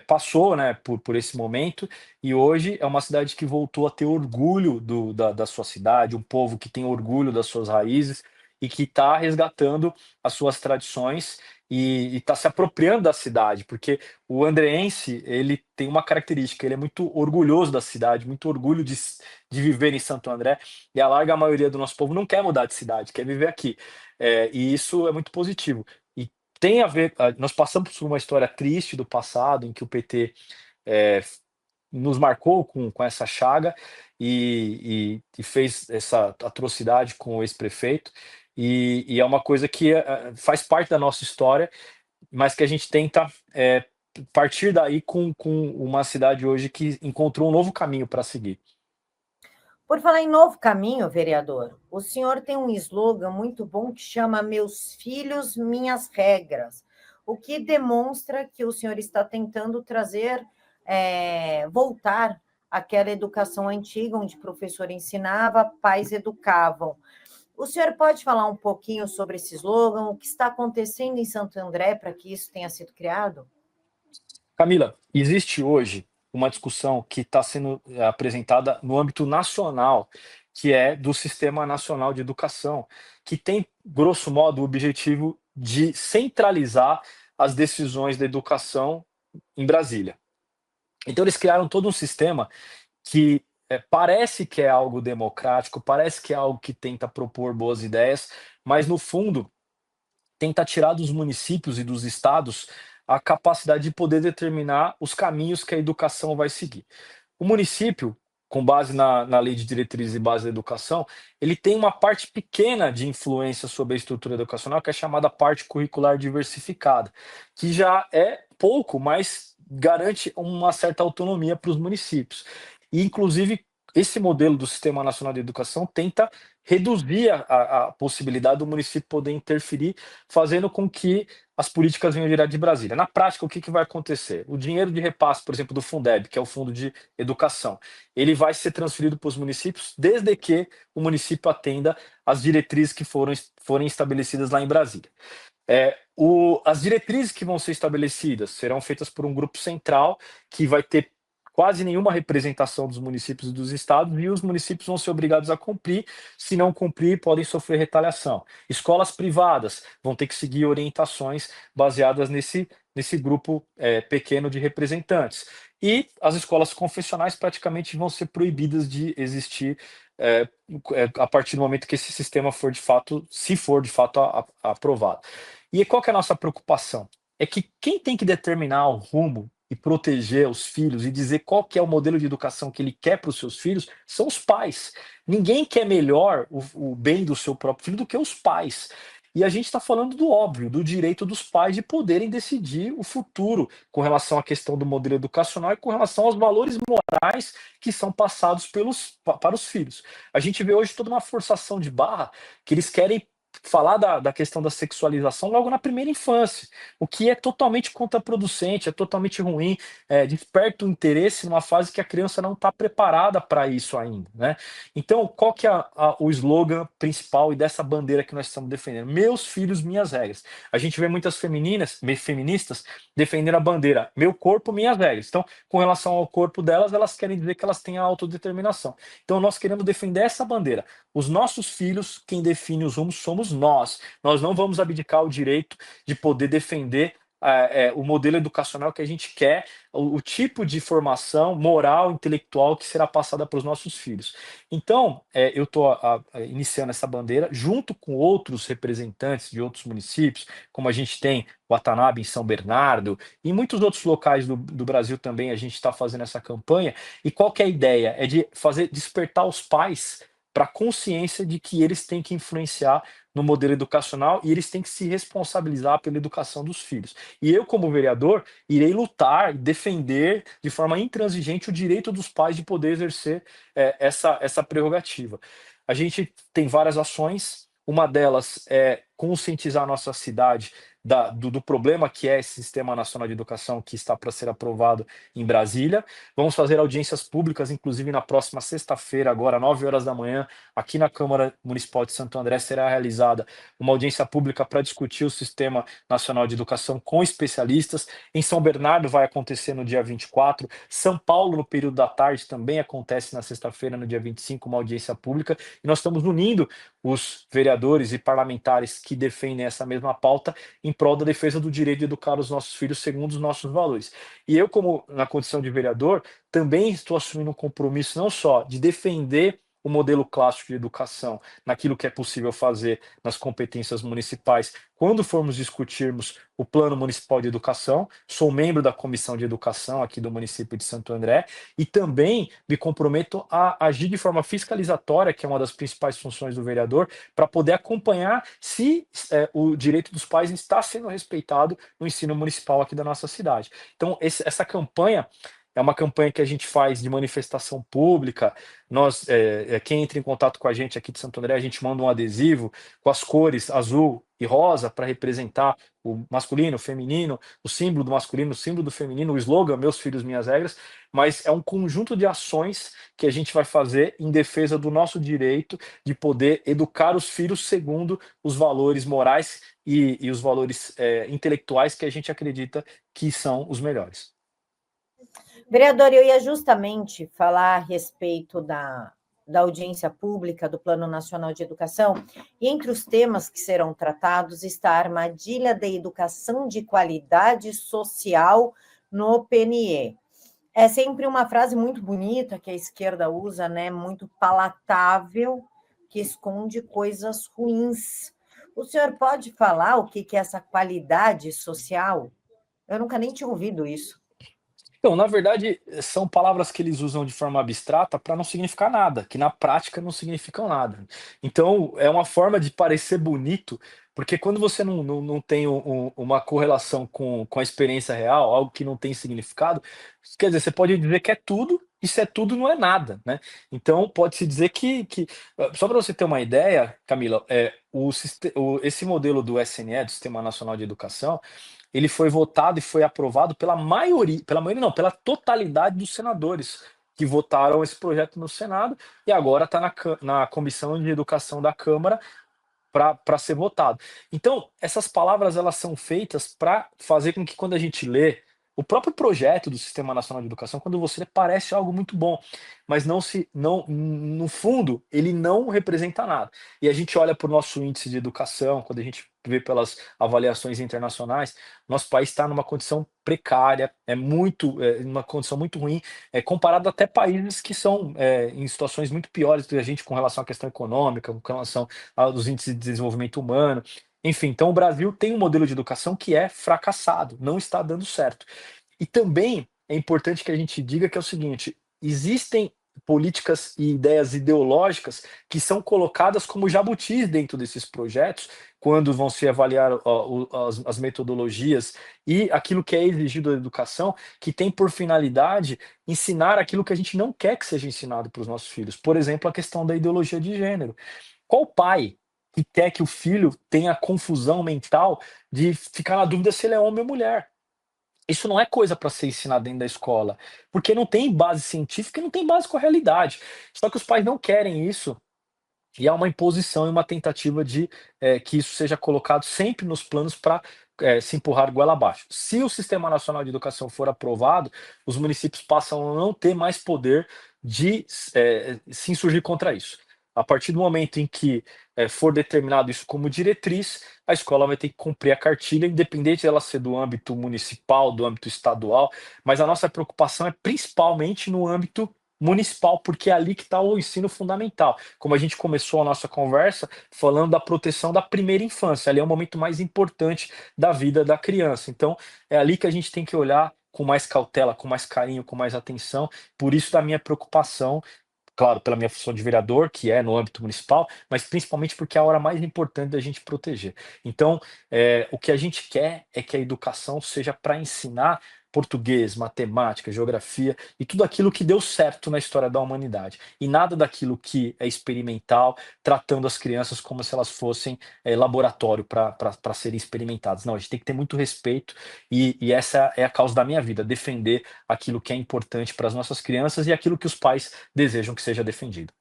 passou, né, por esse momento e hoje é uma cidade que voltou a ter orgulho da sua cidade, um povo que tem orgulho das suas raízes e que está resgatando as suas tradições e está se apropriando da cidade, porque o andreense ele tem uma característica, ele é muito orgulhoso da cidade, muito orgulho de viver em Santo André, e a larga maioria do nosso povo não quer mudar de cidade, quer viver aqui. E isso é muito positivo. E tem a ver, nós passamos por uma história triste do passado, em que o PT eh, nos marcou com essa chaga e fez essa atrocidade com o ex-prefeito, e é uma coisa que faz parte da nossa história, mas que a gente tenta partir daí com uma cidade hoje que encontrou um novo caminho para seguir. Por falar em novo caminho, vereador, o senhor tem um slogan muito bom que chama Meus Filhos, Minhas Regras, o que demonstra que o senhor está tentando trazer, voltar àquela educação antiga, onde o professor ensinava, pais educavam. O senhor pode falar um pouquinho sobre esse slogan, o que está acontecendo em Santo André para que isso tenha sido criado? Camila, existe hoje uma discussão que está sendo apresentada no âmbito nacional, que é do Sistema Nacional de Educação, que tem, grosso modo, o objetivo de centralizar as decisões da educação em Brasília. Então, eles criaram todo um sistema que parece que é algo democrático, parece que é algo que tenta propor boas ideias, mas, no fundo, tenta tirar dos municípios e dos estados a capacidade de poder determinar os caminhos que a educação vai seguir. O município, com base na Lei de Diretrizes e Bases da Educação, ele tem uma parte pequena de influência sobre a estrutura educacional, que é chamada parte curricular diversificada, que já é pouco, mas garante uma certa autonomia para os municípios. E, inclusive, esse modelo do Sistema Nacional de Educação tenta reduzir a possibilidade do município poder interferir, fazendo com que as políticas venham direto de Brasília. Na prática, o que vai acontecer? O dinheiro de repasse, por exemplo, do Fundeb, que é o Fundo de Educação, ele vai ser transferido para os municípios desde que o município atenda às diretrizes que forem estabelecidas lá em Brasília. As diretrizes que vão ser estabelecidas serão feitas por um grupo central que vai ter quase nenhuma representação dos municípios e dos estados, e os municípios vão ser obrigados a cumprir. Se não cumprir, podem sofrer retaliação. Escolas privadas vão ter que seguir orientações baseadas nesse grupo pequeno de representantes. E as escolas confessionais praticamente vão ser proibidas de existir a partir do momento que esse sistema for de fato, se for de fato aprovado. E qual que é a nossa preocupação? É que quem tem que determinar o rumo e proteger os filhos e dizer qual que é o modelo de educação que ele quer para os seus filhos são os pais. Ninguém quer melhor o bem do seu próprio filho do que os pais. E a gente está falando do óbvio, do direito dos pais de poderem decidir o futuro com relação à questão do modelo educacional e com relação aos valores morais que são passados para os filhos. A gente vê hoje toda uma forçação de barra que eles querem falar da questão da sexualização logo na primeira infância, o que é totalmente contraproducente, é totalmente ruim, desperta o interesse numa fase que a criança não está preparada para isso ainda, né? Então, qual que é o slogan principal e dessa bandeira que nós estamos defendendo? Meus filhos, minhas regras. A gente vê muitas feministas defendendo a bandeira meu corpo, minhas regras. Então, com relação ao corpo delas, elas querem dizer que elas têm a autodeterminação. Então, nós queremos defender essa bandeira. Os nossos filhos, quem define os rumos somos nós. Nós não vamos abdicar o direito de poder defender o modelo educacional que a gente quer, o tipo de formação moral, intelectual que será passada para os nossos filhos. Então, eu estou iniciando essa bandeira junto com outros representantes de outros municípios, como a gente tem Watanabe em São Bernardo, e em muitos outros locais do Brasil também a gente está fazendo essa campanha. E qual que é a ideia? É de fazer despertar os pais para a consciência de que eles têm que influenciar no modelo educacional e eles têm que se responsabilizar pela educação dos filhos. E eu, como vereador, irei lutar e defender de forma intransigente o direito dos pais de poder exercer essa prerrogativa. A gente tem várias ações, uma delas é conscientizar a nossa cidade do problema que é esse Sistema Nacional de Educação que está para ser aprovado em Brasília. Vamos fazer audiências públicas, inclusive na próxima sexta-feira, agora, 9 horas da manhã, aqui na Câmara Municipal de Santo André, será realizada uma audiência pública para discutir o Sistema Nacional de Educação com especialistas. Em São Bernardo vai acontecer no dia 24. São Paulo, no período da tarde, também acontece na sexta-feira, no dia 25, uma audiência pública. E nós estamos unindo os vereadores e parlamentares que defendem essa mesma pauta em prol da defesa do direito de educar os nossos filhos segundo os nossos valores. E eu, como na condição de vereador, também estou assumindo um compromisso não só de defender o modelo clássico de educação naquilo que é possível fazer nas competências municipais quando formos discutirmos o Plano Municipal de Educação. Sou membro da Comissão de Educação aqui do município de Santo André e também me comprometo a agir de forma fiscalizatória, que é uma das principais funções do vereador, para poder acompanhar se o direito dos pais está sendo respeitado no ensino municipal aqui da nossa cidade. Então, essa campanha é uma campanha que a gente faz de manifestação pública. Nós, quem entra em contato com a gente aqui de Santo André, a gente manda um adesivo com as cores azul e rosa para representar o masculino, o feminino, o símbolo do masculino, o símbolo do feminino, o slogan Meus Filhos, Minhas Regras, mas é um conjunto de ações que a gente vai fazer em defesa do nosso direito de poder educar os filhos segundo os valores morais e os valores intelectuais que a gente acredita que são os melhores. Vereador, eu ia justamente falar a respeito da audiência pública do Plano Nacional de Educação, e entre os temas que serão tratados está a armadilha da educação de qualidade social no PNE. É sempre uma frase muito bonita que a esquerda usa, né? Muito palatável, que esconde coisas ruins. O senhor pode falar o que é essa qualidade social? Eu nunca nem tinha ouvido isso. Então, na verdade, são palavras que eles usam de forma abstrata para não significar nada, que na prática não significam nada. Então, é uma forma de parecer bonito, Porque quando você não tem uma correlação com a experiência real, algo que não tem significado, quer dizer, você pode dizer que é tudo, e se é tudo, não é nada, né. Então pode-se dizer só para você ter uma ideia, Camila, esse modelo do SNE, do Sistema Nacional de Educação, ele foi votado e foi aprovado pela maioria não, pela totalidade dos senadores que votaram esse projeto no Senado, e agora está na Comissão de Educação da Câmara para ser votado. Então, essas palavras elas são feitas para fazer com que quando a gente lê o próprio projeto do Sistema Nacional de Educação, quando você lê, parece algo muito bom, mas não, no fundo, ele não representa nada. E a gente olha para o nosso índice de educação, quando a gente vê pelas avaliações internacionais, nosso país está numa condição precária, uma condição muito ruim, comparado até países que são em situações muito piores do que a gente com relação à questão econômica, com relação aos índices de desenvolvimento humano. Enfim, então o Brasil tem um modelo de educação que é fracassado, não está dando certo. E também é importante que a gente diga que é o seguinte: existem políticas e ideias ideológicas que são colocadas como jabutis dentro desses projetos, quando vão se avaliar as metodologias e aquilo que é exigido da educação, que tem por finalidade ensinar aquilo que a gente não quer que seja ensinado para os nossos filhos. Por exemplo, a questão da ideologia de gênero. Qual pai que quer que o filho tenha confusão mental de ficar na dúvida se ele é homem ou mulher? Isso não é coisa para ser ensinado dentro da escola, porque não tem base científica e não tem base com a realidade. Só que os pais não querem isso, e há uma imposição e uma tentativa de que isso seja colocado sempre nos planos para se empurrar goela abaixo. Se o Sistema Nacional de Educação for aprovado, os municípios passam a não ter mais poder de se insurgir contra isso. A partir do momento em que for determinado isso como diretriz, a escola vai ter que cumprir a cartilha, independente dela ser do âmbito municipal, do âmbito estadual, mas a nossa preocupação é principalmente no âmbito municipal, porque é ali que está o ensino fundamental. Como a gente começou a nossa conversa falando da proteção da primeira infância, ali é o momento mais importante da vida da criança. Então, é ali que a gente tem que olhar com mais cautela, com mais carinho, com mais atenção. Por isso da minha preocupação, claro, pela minha função de vereador, que é no âmbito municipal, mas principalmente porque é a hora mais importante da gente proteger. Então, o que a gente quer é que a educação seja para ensinar português, matemática, geografia e tudo aquilo que deu certo na história da humanidade. E nada daquilo que é experimental, tratando as crianças como se elas fossem laboratório para serem experimentadas. Não, a gente tem que ter muito respeito e essa é a causa da minha vida, defender aquilo que é importante para as nossas crianças e aquilo que os pais desejam que seja defendido.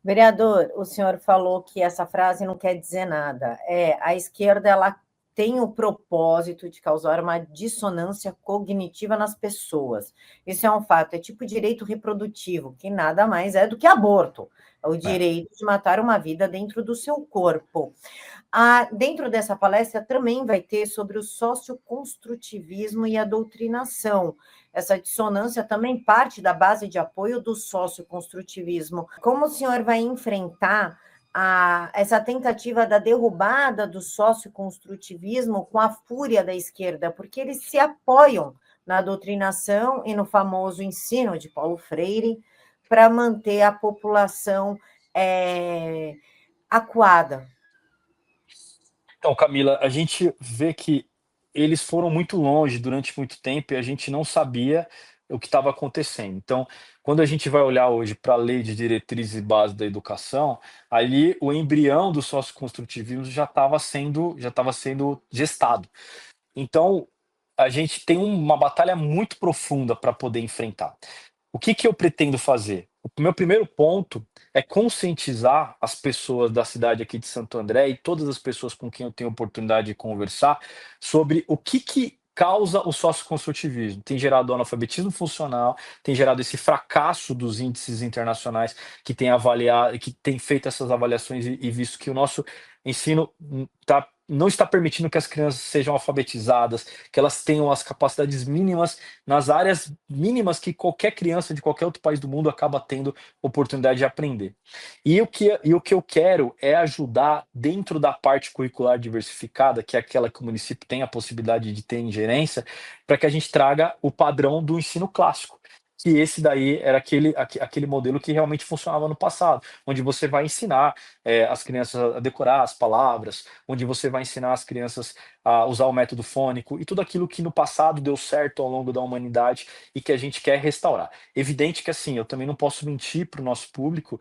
Vereador, o senhor falou que essa frase não quer dizer nada. A esquerda ela tem o propósito de causar uma dissonância cognitiva nas pessoas. Isso é um fato, é tipo direito reprodutivo, que nada mais é do que aborto. É o É. direito de matar uma vida dentro do seu corpo. Dentro dessa palestra também vai ter sobre o socioconstrutivismo e a doutrinação. Essa dissonância também parte da base de apoio do socioconstrutivismo. Como o senhor vai enfrentar essa tentativa da derrubada do socioconstrutivismo com a fúria da esquerda? Porque eles se apoiam na doutrinação e no famoso ensino de Paulo Freire para manter a população acuada. Então, Camila, a gente vê que eles foram muito longe durante muito tempo e a gente não sabia o que estava acontecendo. Então, quando a gente vai olhar hoje para a Lei de Diretrizes e Bases da Educação, ali o embrião do socioconstrutivismo já estava sendo gestado. Então, a gente tem uma batalha muito profunda para poder enfrentar. O que que eu pretendo fazer? O meu primeiro ponto é conscientizar as pessoas da cidade aqui de Santo André e todas as pessoas com quem eu tenho oportunidade de conversar sobre o que causa o socioconstrutivismo. Tem gerado analfabetismo funcional, tem gerado esse fracasso dos índices internacionais que tem avaliado, que tem feito essas avaliações e visto que o nosso ensino não está permitindo que as crianças sejam alfabetizadas, que elas tenham as capacidades mínimas nas áreas mínimas que qualquer criança de qualquer outro país do mundo acaba tendo oportunidade de aprender. E o que eu quero é ajudar dentro da parte curricular diversificada, que é aquela que o município tem a possibilidade de ter ingerência, para que a gente traga o padrão do ensino clássico. que esse daí era aquele modelo que realmente funcionava no passado, onde você vai ensinar as crianças a decorar as palavras, onde você vai ensinar as crianças a usar o método fônico e tudo aquilo que no passado deu certo ao longo da humanidade e que a gente quer restaurar. Evidente que assim, eu também não posso mentir para o nosso público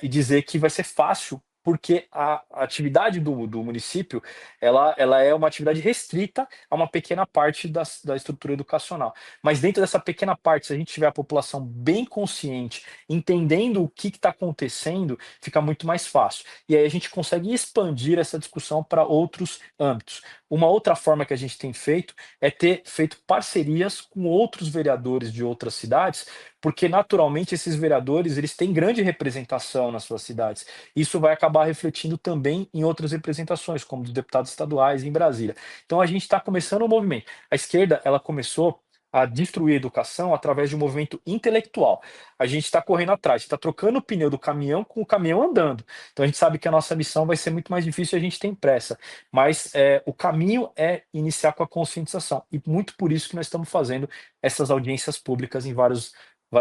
e dizer que vai ser fácil, porque a atividade do município ela é uma atividade restrita a uma pequena parte da estrutura educacional. Mas dentro dessa pequena parte, se a gente tiver a população bem consciente, entendendo o que está acontecendo, fica muito mais fácil. E aí a gente consegue expandir essa discussão para outros âmbitos. Uma outra forma que a gente tem feito é ter feito parcerias com outros vereadores de outras cidades, porque naturalmente esses vereadores eles têm grande representação nas suas cidades. Isso vai acabar refletindo também em outras representações, como dos deputados estaduais em Brasília. Então a gente está começando um movimento. A esquerda ela começou a destruir a educação através de um movimento intelectual. A gente está correndo atrás, está trocando o pneu do caminhão com o caminhão andando. Então a gente sabe que a nossa missão vai ser muito mais difícil e a gente tem pressa. Mas o caminho é iniciar com a conscientização. E muito por isso que nós estamos fazendo essas audiências públicas em várias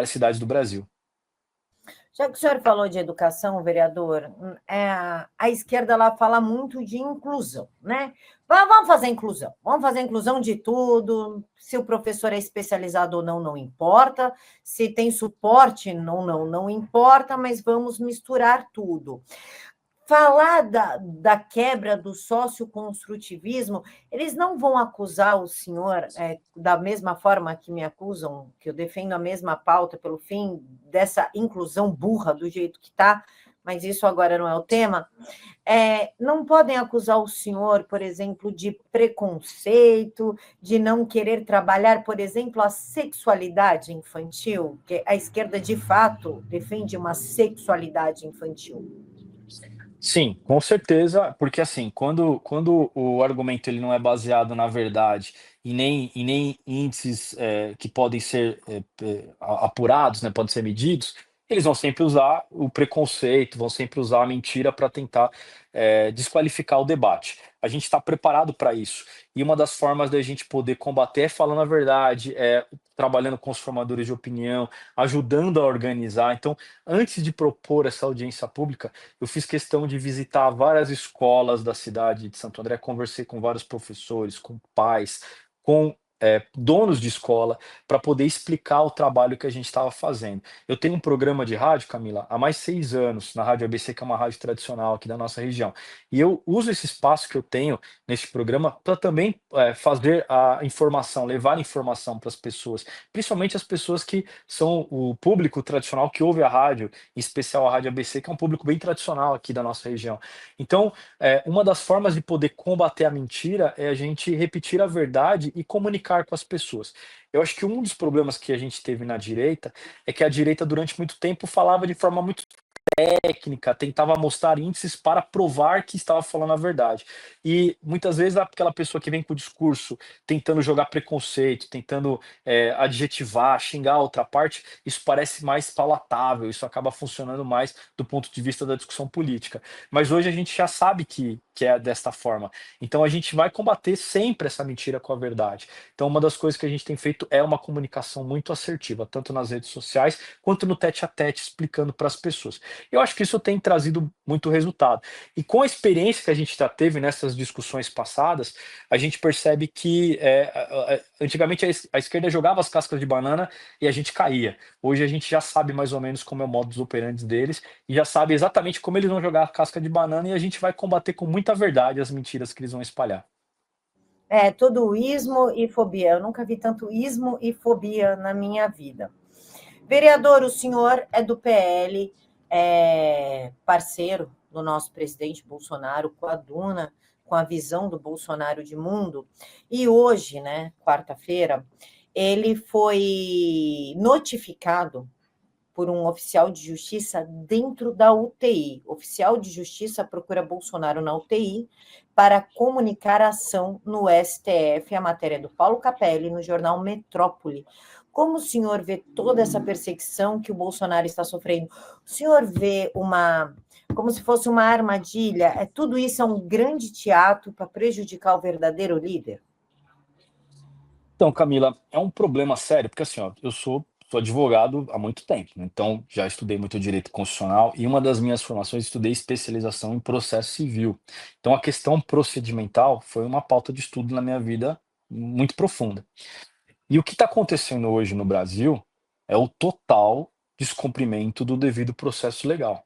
cidades do Brasil. Já que o senhor falou de educação, vereador, a esquerda ela fala muito de inclusão, né? Vamos fazer inclusão de tudo. Se o professor é especializado ou não, não importa. Se tem suporte, não importa, mas vamos misturar tudo. Falar da quebra do socioconstrutivismo, eles não vão acusar o senhor da mesma forma que me acusam, que eu defendo a mesma pauta pelo fim dessa inclusão burra do jeito que está, mas isso agora não é o tema. Não podem acusar o senhor, por exemplo, de preconceito, de não querer trabalhar, por exemplo, a sexualidade infantil, que a esquerda, de fato, defende uma sexualidade infantil. Sim, com certeza, porque assim, quando o argumento ele não é baseado na verdade e nem índices que podem ser apurados, né, podem ser medidos, eles vão sempre usar o preconceito, vão sempre usar a mentira para tentar desqualificar o debate. A gente está preparado para isso. E uma das formas da gente poder combater é falando a verdade, trabalhando com os formadores de opinião, ajudando a organizar. Então, antes de propor essa audiência pública, eu fiz questão de visitar várias escolas da cidade de Santo André, conversei com vários professores, com pais, com donos de escola, para poder explicar o trabalho que a gente estava fazendo. Eu tenho um programa de rádio, Camila, há mais de 6 anos, na Rádio ABC, que é uma rádio tradicional aqui da nossa região. E eu uso esse espaço que eu tenho nesse programa para também fazer a informação, levar informação para as pessoas, principalmente as pessoas que são o público tradicional que ouve a rádio, em especial a Rádio ABC, que é um público bem tradicional aqui da nossa região. Então, uma das formas de poder combater a mentira é a gente repetir a verdade e comunicar com as pessoas. Eu acho que um dos problemas que a gente teve na direita é que a direita, durante muito tempo, falava de forma muito técnica, tentava mostrar índices para provar que estava falando a verdade. E muitas vezes aquela pessoa que vem com o discurso tentando jogar preconceito, tentando adjetivar, xingar a outra parte, isso parece mais palatável, isso acaba funcionando mais do ponto de vista da discussão política. Mas hoje a gente já sabe que é desta forma. Então a gente vai combater sempre essa mentira com a verdade. Então uma das coisas que a gente tem feito é uma comunicação muito assertiva, tanto nas redes sociais quanto no tete a tete, explicando para as pessoas. Eu acho que isso tem trazido muito resultado. E com a experiência que a gente já teve nessas discussões passadas, a gente percebe que antigamente a esquerda jogava as cascas de banana e a gente caía. Hoje a gente já sabe mais ou menos como é o modus operandi deles e já sabe exatamente como eles vão jogar a casca de banana e a gente vai combater com muita verdade as mentiras que eles vão espalhar. Tudo ismo e fobia. Eu nunca vi tanto ismo e fobia na minha vida. Vereador, o senhor é do PL, parceiro do nosso presidente Bolsonaro, com a Duna, com a visão do Bolsonaro de mundo. E hoje, né, quarta-feira, ele foi notificado por um oficial de justiça dentro da UTI. O oficial de justiça procura Bolsonaro na UTI para comunicar a ação no STF, a matéria do Paulo Capelli, no jornal Metrópole. Como o senhor vê toda essa perseguição que o Bolsonaro está sofrendo? O senhor vê como se fosse uma armadilha? Tudo isso é um grande teatro para prejudicar o verdadeiro líder? Então, Camila, é um problema sério, porque assim, ó, eu sou sou advogado há muito tempo, né, então já estudei muito direito constitucional e uma das minhas formações estudei especialização em processo civil. Então a questão procedimental foi uma pauta de estudo na minha vida muito profunda. E o que está acontecendo hoje no Brasil é o total descumprimento do devido processo legal.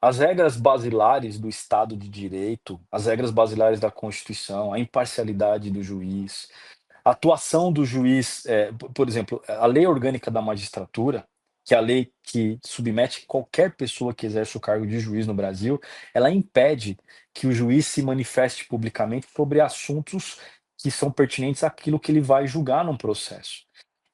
As regras basilares do Estado de Direito, as regras basilares da Constituição, a imparcialidade do juiz, a atuação do juiz, por exemplo, a Lei Orgânica da Magistratura, que é a lei que submete qualquer pessoa que exerce o cargo de juiz no Brasil, ela impede que o juiz se manifeste publicamente sobre assuntos que são pertinentes àquilo que ele vai julgar num processo.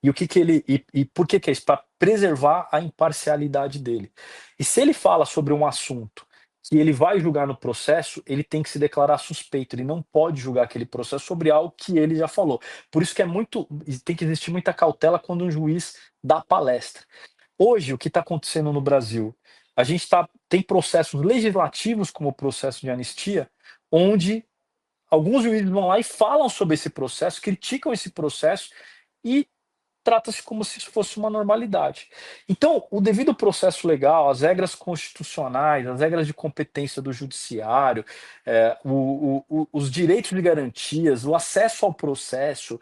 E o que que ele e por que é isso? Para preservar a imparcialidade dele. E se ele fala sobre um assunto que ele vai julgar no processo, ele tem que se declarar suspeito, ele não pode julgar aquele processo sobre algo que ele já falou. Por isso que tem que existir muita cautela quando um juiz dá palestra. Hoje, o que está acontecendo no Brasil? A gente tem processos legislativos, como o processo de anistia, onde alguns juízes vão lá e falam sobre esse processo, criticam esse processo e trata-se como se isso fosse uma normalidade. Então, o devido processo legal, as regras constitucionais, as regras de competência do judiciário, os direitos de garantias, o acesso ao processo,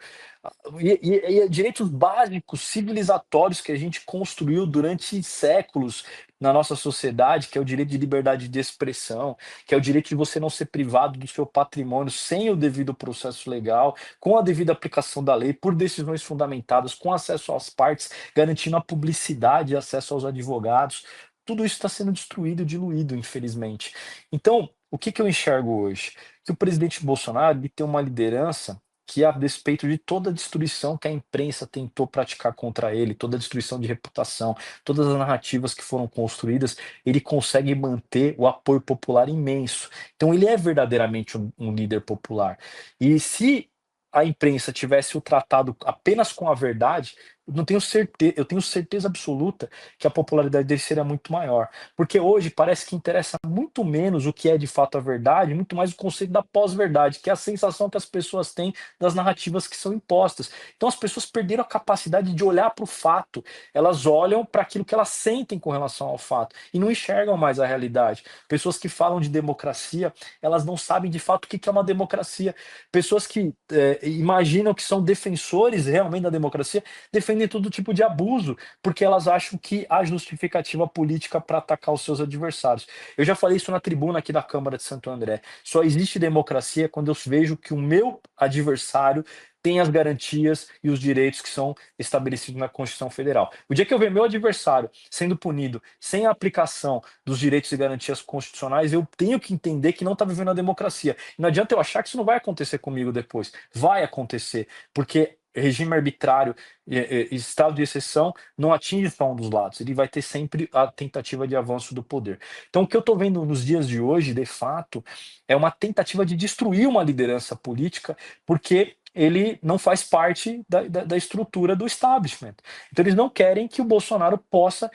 e direitos básicos, civilizatórios que a gente construiu durante séculos na nossa sociedade, que é o direito de liberdade de expressão, que é o direito de você não ser privado do seu patrimônio sem o devido processo legal, com a devida aplicação da lei, por decisões fundamentadas, com acesso às partes, garantindo a publicidade e acesso aos advogados. Tudo isso está sendo destruído e diluído, infelizmente. Então, o que que eu enxergo hoje? Que o presidente Bolsonaro ele tem uma liderança que, a despeito de toda a destruição que a imprensa tentou praticar contra ele, toda a destruição de reputação, todas as narrativas que foram construídas, ele consegue manter o apoio popular imenso. Então, ele é verdadeiramente um líder popular. E se a imprensa tivesse o tratado apenas com a verdade, eu tenho certeza absoluta que a popularidade dele seria muito maior. Porque hoje parece que interessa muito menos o que é de fato a verdade, muito mais o conceito da pós-verdade, que é a sensação que as pessoas têm das narrativas que são impostas. Então as pessoas perderam a capacidade de olhar para o fato, elas olham para aquilo que elas sentem com relação ao fato e não enxergam mais a realidade. Pessoas que falam de democracia, elas não sabem de fato o que é uma democracia. Pessoas que imaginam que são defensores realmente da democracia, defendem todo tipo de abuso, porque elas acham que há justificativa política para atacar os seus adversários. Eu já falei isso na tribuna aqui da Câmara de Santo André. Só existe democracia quando eu vejo que o meu adversário tem as garantias e os direitos que são estabelecidos na Constituição Federal. O dia que eu ver meu adversário sendo punido sem a aplicação dos direitos e garantias constitucionais, eu tenho que entender que não está vivendo a democracia. E não adianta eu achar que isso não vai acontecer comigo depois. Vai acontecer, porque regime arbitrário e estado de exceção não atinge só um dos lados, ele vai ter sempre a tentativa de avanço do poder. Então, o que eu estou vendo nos dias de hoje, de fato, é uma tentativa de destruir uma liderança política, porque ele não faz parte da estrutura do establishment. Então, eles não querem que o Bolsonaro possa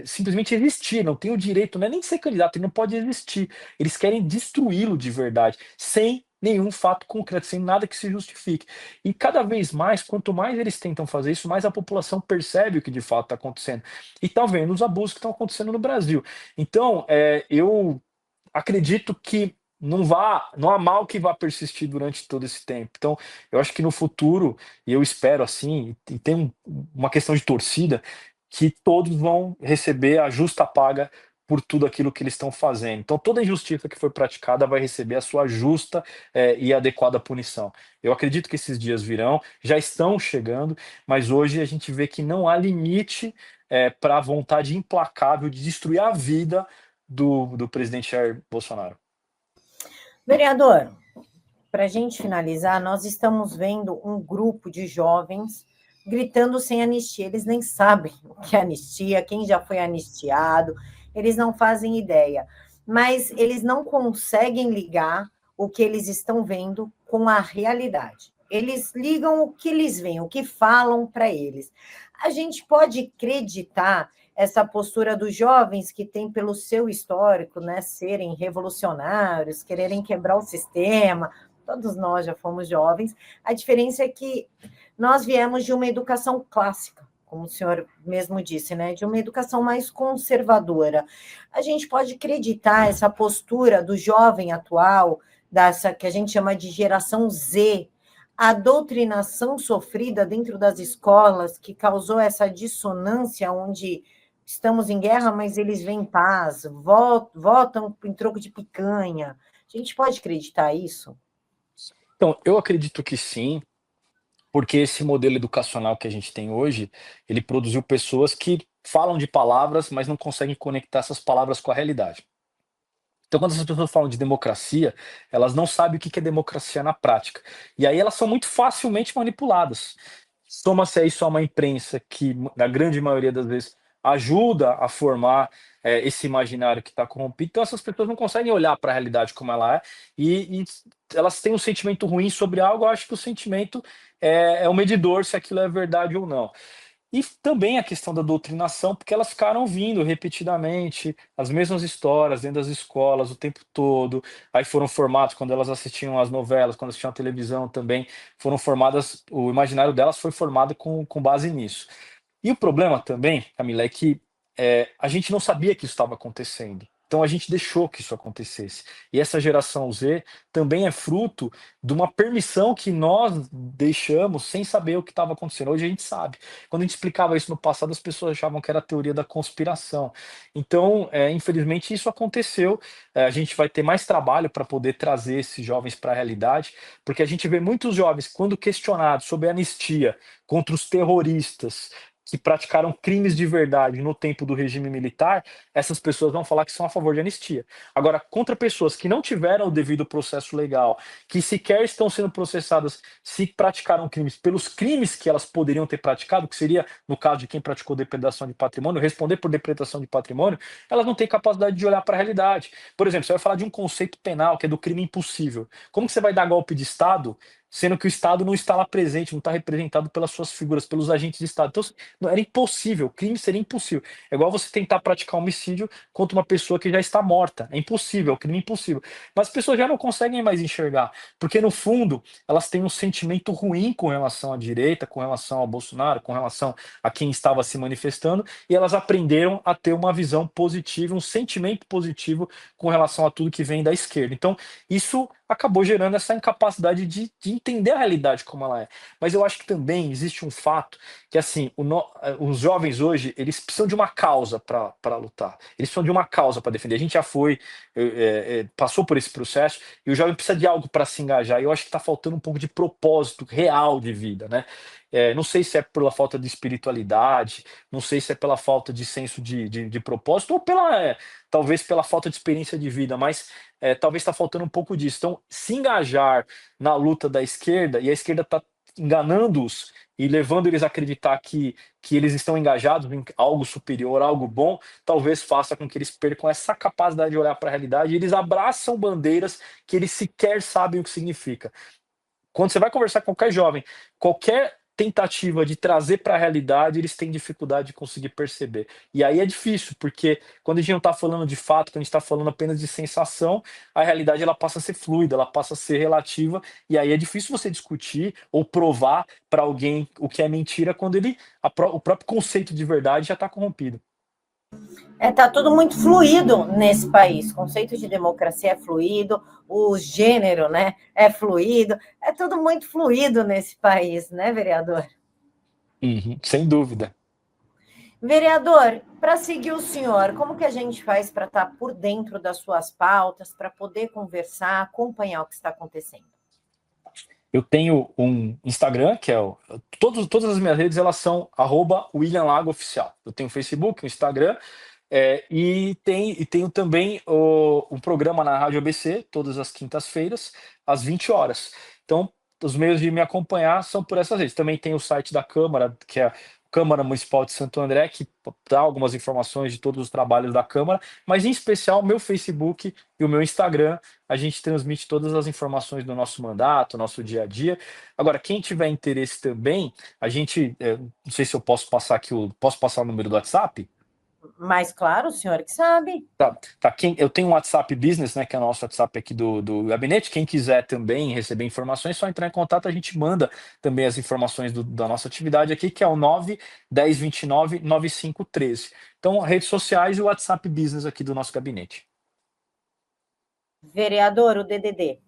simplesmente existir, não tem o direito, não é nem ser candidato, ele não pode existir. Eles querem destruí-lo de verdade, sem nenhum fato concreto, sem nada que se justifique. E cada vez mais, quanto mais eles tentam fazer isso, mais a população percebe o que de fato está acontecendo. E está vendo os abusos que estão acontecendo no Brasil. Então, eu acredito que não há mal que vá persistir durante todo esse tempo. Então, eu acho que no futuro, e eu espero assim, e tem uma questão de torcida, que todos vão receber a justa paga por tudo aquilo que eles estão fazendo. Então, toda injustiça que foi praticada vai receber a sua justa e adequada punição. Eu acredito que esses dias virão, já estão chegando, mas hoje a gente vê que não há limite para a vontade implacável de destruir a vida do presidente Jair Bolsonaro. Vereador, para a gente finalizar, nós estamos vendo um grupo de jovens gritando sem anistia. Eles nem sabem o que é anistia, quem já foi anistiado, eles não fazem ideia. Mas eles não conseguem ligar o que eles estão vendo com a realidade. Eles ligam o que eles veem, o que falam para eles. A gente pode acreditar essa postura dos jovens que têm, pelo seu histórico, né, serem revolucionários, quererem quebrar o sistema. Todos nós já fomos jovens. A diferença é que nós viemos de uma educação clássica, como o senhor mesmo disse, né, de uma educação mais conservadora. A gente pode acreditar essa postura do jovem atual, dessa que a gente chama de geração Z, a doutrinação sofrida dentro das escolas, que causou essa dissonância, onde estamos em guerra, mas eles veem paz, votam em troco de picanha. A gente pode acreditar isso? Então, eu acredito que sim, porque esse modelo educacional que a gente tem hoje, ele produziu pessoas que falam de palavras, mas não conseguem conectar essas palavras com a realidade. Então, quando essas pessoas falam de democracia, elas não sabem o que que é democracia na prática. E aí elas são muito facilmente manipuladas. Soma-se a isso a uma imprensa que, na grande maioria das vezes, ajuda a formar esse imaginário que está corrompido. Então, essas pessoas não conseguem olhar para a realidade como ela é e elas têm um sentimento ruim sobre algo. Eu acho que o sentimento é o medidor se aquilo é verdade ou não. E também a questão da doutrinação, porque elas ficaram ouvindo repetidamente as mesmas histórias dentro das escolas o tempo todo. Aí foram formados, quando elas assistiam as novelas, quando assistiam a televisão também, foram formadas, o imaginário delas foi formado com base nisso. E o problema também, Camila, é que a gente não sabia que isso estava acontecendo. Então a gente deixou que isso acontecesse. E essa geração Z também é fruto de uma permissão que nós deixamos sem saber o que estava acontecendo. Hoje a gente sabe. Quando a gente explicava isso no passado, as pessoas achavam que era a teoria da conspiração. Então, infelizmente, isso aconteceu. A gente vai ter mais trabalho para poder trazer esses jovens para a realidade, porque a gente vê muitos jovens, quando questionados sobre a anistia contra os terroristas que praticaram crimes de verdade no tempo do regime militar, essas pessoas vão falar que são a favor de anistia. Agora, contra pessoas que não tiveram o devido processo legal, que sequer estão sendo processadas se praticaram crimes pelos crimes que elas poderiam ter praticado, que seria, no caso de quem praticou depredação de patrimônio, responder por depredação de patrimônio, elas não têm capacidade de olhar para a realidade. Por exemplo, você vai falar de um conceito penal, que é do crime impossível. Como que você vai dar golpe de Estado, sendo que o Estado não está lá presente, não está representado pelas suas figuras, pelos agentes de Estado? Então, não, era impossível, o crime seria impossível. É igual você tentar praticar um homicídio contra uma pessoa que já está morta. É impossível, é um crime impossível. Mas as pessoas já não conseguem mais enxergar, porque no fundo elas têm um sentimento ruim com relação à direita, com relação ao Bolsonaro, com relação a quem estava se manifestando, e elas aprenderam a ter uma visão positiva, um sentimento positivo com relação a tudo que vem da esquerda. Então, isso acabou gerando essa incapacidade de entender a realidade como ela é. Mas eu acho que também existe um fato que, assim, os jovens hoje, eles precisam de uma causa para lutar. Eles precisam de uma causa para defender. A gente já foi, passou por esse processo, e o jovem precisa de algo para se engajar. E eu acho que está faltando um pouco de propósito real de vida, né? Não sei se é pela falta de espiritualidade, não sei se é pela falta de senso de propósito, ou talvez pela falta de experiência de vida, mas talvez está faltando um pouco disso. Então, se engajar na luta da esquerda, e a esquerda está enganando-os e levando eles a acreditar que eles estão engajados em algo superior, algo bom, talvez faça com que eles percam essa capacidade de olhar para a realidade, e eles abraçam bandeiras que eles sequer sabem o que significa. Quando você vai conversar com qualquer jovem, qualquer tentativa de trazer para a realidade, eles têm dificuldade de conseguir perceber. E aí é difícil, porque quando a gente não está falando de fato, quando a gente está falando apenas de sensação, a realidade ela passa a ser fluida, ela passa a ser relativa, e aí é difícil você discutir ou provar para alguém o que é mentira quando o próprio conceito de verdade já está corrompido. Tá tudo muito fluido nesse país. O conceito de democracia é fluido, o gênero, né, é fluido. É tudo muito fluido nesse país, né, vereador? Uhum, sem dúvida. Vereador, para seguir o senhor, como que a gente faz para estar por dentro das suas pautas, para poder conversar, acompanhar o que está acontecendo? Eu tenho um Instagram, que é todas as minhas redes, elas são @William Lago Oficial. Eu tenho o Facebook, o Instagram, e tenho também um programa na Rádio ABC, todas as quintas-feiras, às 20 horas. Então, os meios de me acompanhar são por essas redes. Também tem o site da Câmara, que é a Câmara Municipal de Santo André, que dá algumas informações de todos os trabalhos da Câmara, mas em especial o meu Facebook e o meu Instagram, a gente transmite todas as informações do nosso mandato, nosso dia a dia. Agora, quem tiver interesse também, a gente, não sei se eu posso passar aqui, posso passar o número do WhatsApp? Mas claro, o senhor que sabe. Tá. Eu tenho um WhatsApp Business, né, que é o nosso WhatsApp aqui do gabinete. Quem quiser também receber informações, só entrar em contato, a gente manda também as informações da nossa atividade aqui, que é o 910299513. Então, redes sociais e o WhatsApp Business aqui do nosso gabinete. Vereador, o DDD.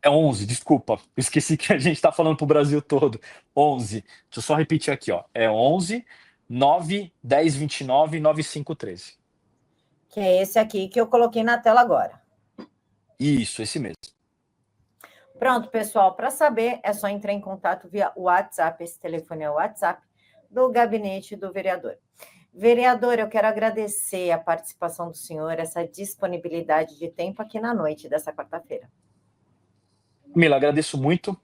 É 11, desculpa. Esqueci que a gente está falando para o Brasil todo. 11. Deixa eu só repetir aqui, ó. É 11 91029 9513. Que é esse aqui que eu coloquei na tela agora. Isso, esse mesmo. Pronto, pessoal, para saber é só entrar em contato via WhatsApp, esse telefone é o WhatsApp do gabinete do vereador. Vereador, eu quero agradecer a participação do senhor, essa disponibilidade de tempo aqui na noite dessa quarta-feira. Camila, agradeço muito.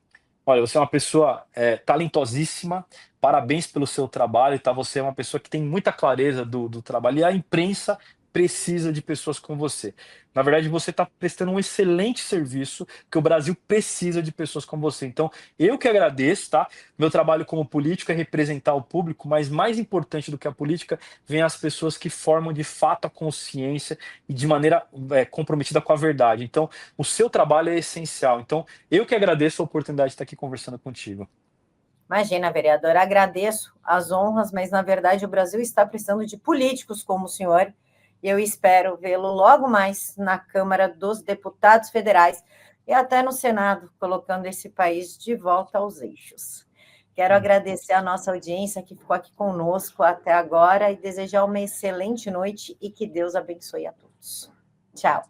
Olha, você é uma pessoa talentosíssima, parabéns pelo seu trabalho, tá? Você é uma pessoa que tem muita clareza do trabalho e a imprensa precisa de pessoas como você. Na verdade, você está prestando um excelente serviço, que o Brasil precisa de pessoas como você. Então, eu que agradeço, tá? Meu trabalho como político é representar o público, mas mais importante do que a política, vem as pessoas que formam de fato a consciência e de maneira comprometida com a verdade. Então, o seu trabalho é essencial. Então, eu que agradeço a oportunidade de estar aqui conversando contigo. Imagina, vereador, agradeço as honras, mas na verdade o Brasil está precisando de políticos como o senhor, e eu espero vê-lo logo mais na Câmara dos Deputados Federais e até no Senado, colocando esse país de volta aos eixos. Quero agradecer a nossa audiência que ficou aqui conosco até agora e desejar uma excelente noite e que Deus abençoe a todos. Tchau.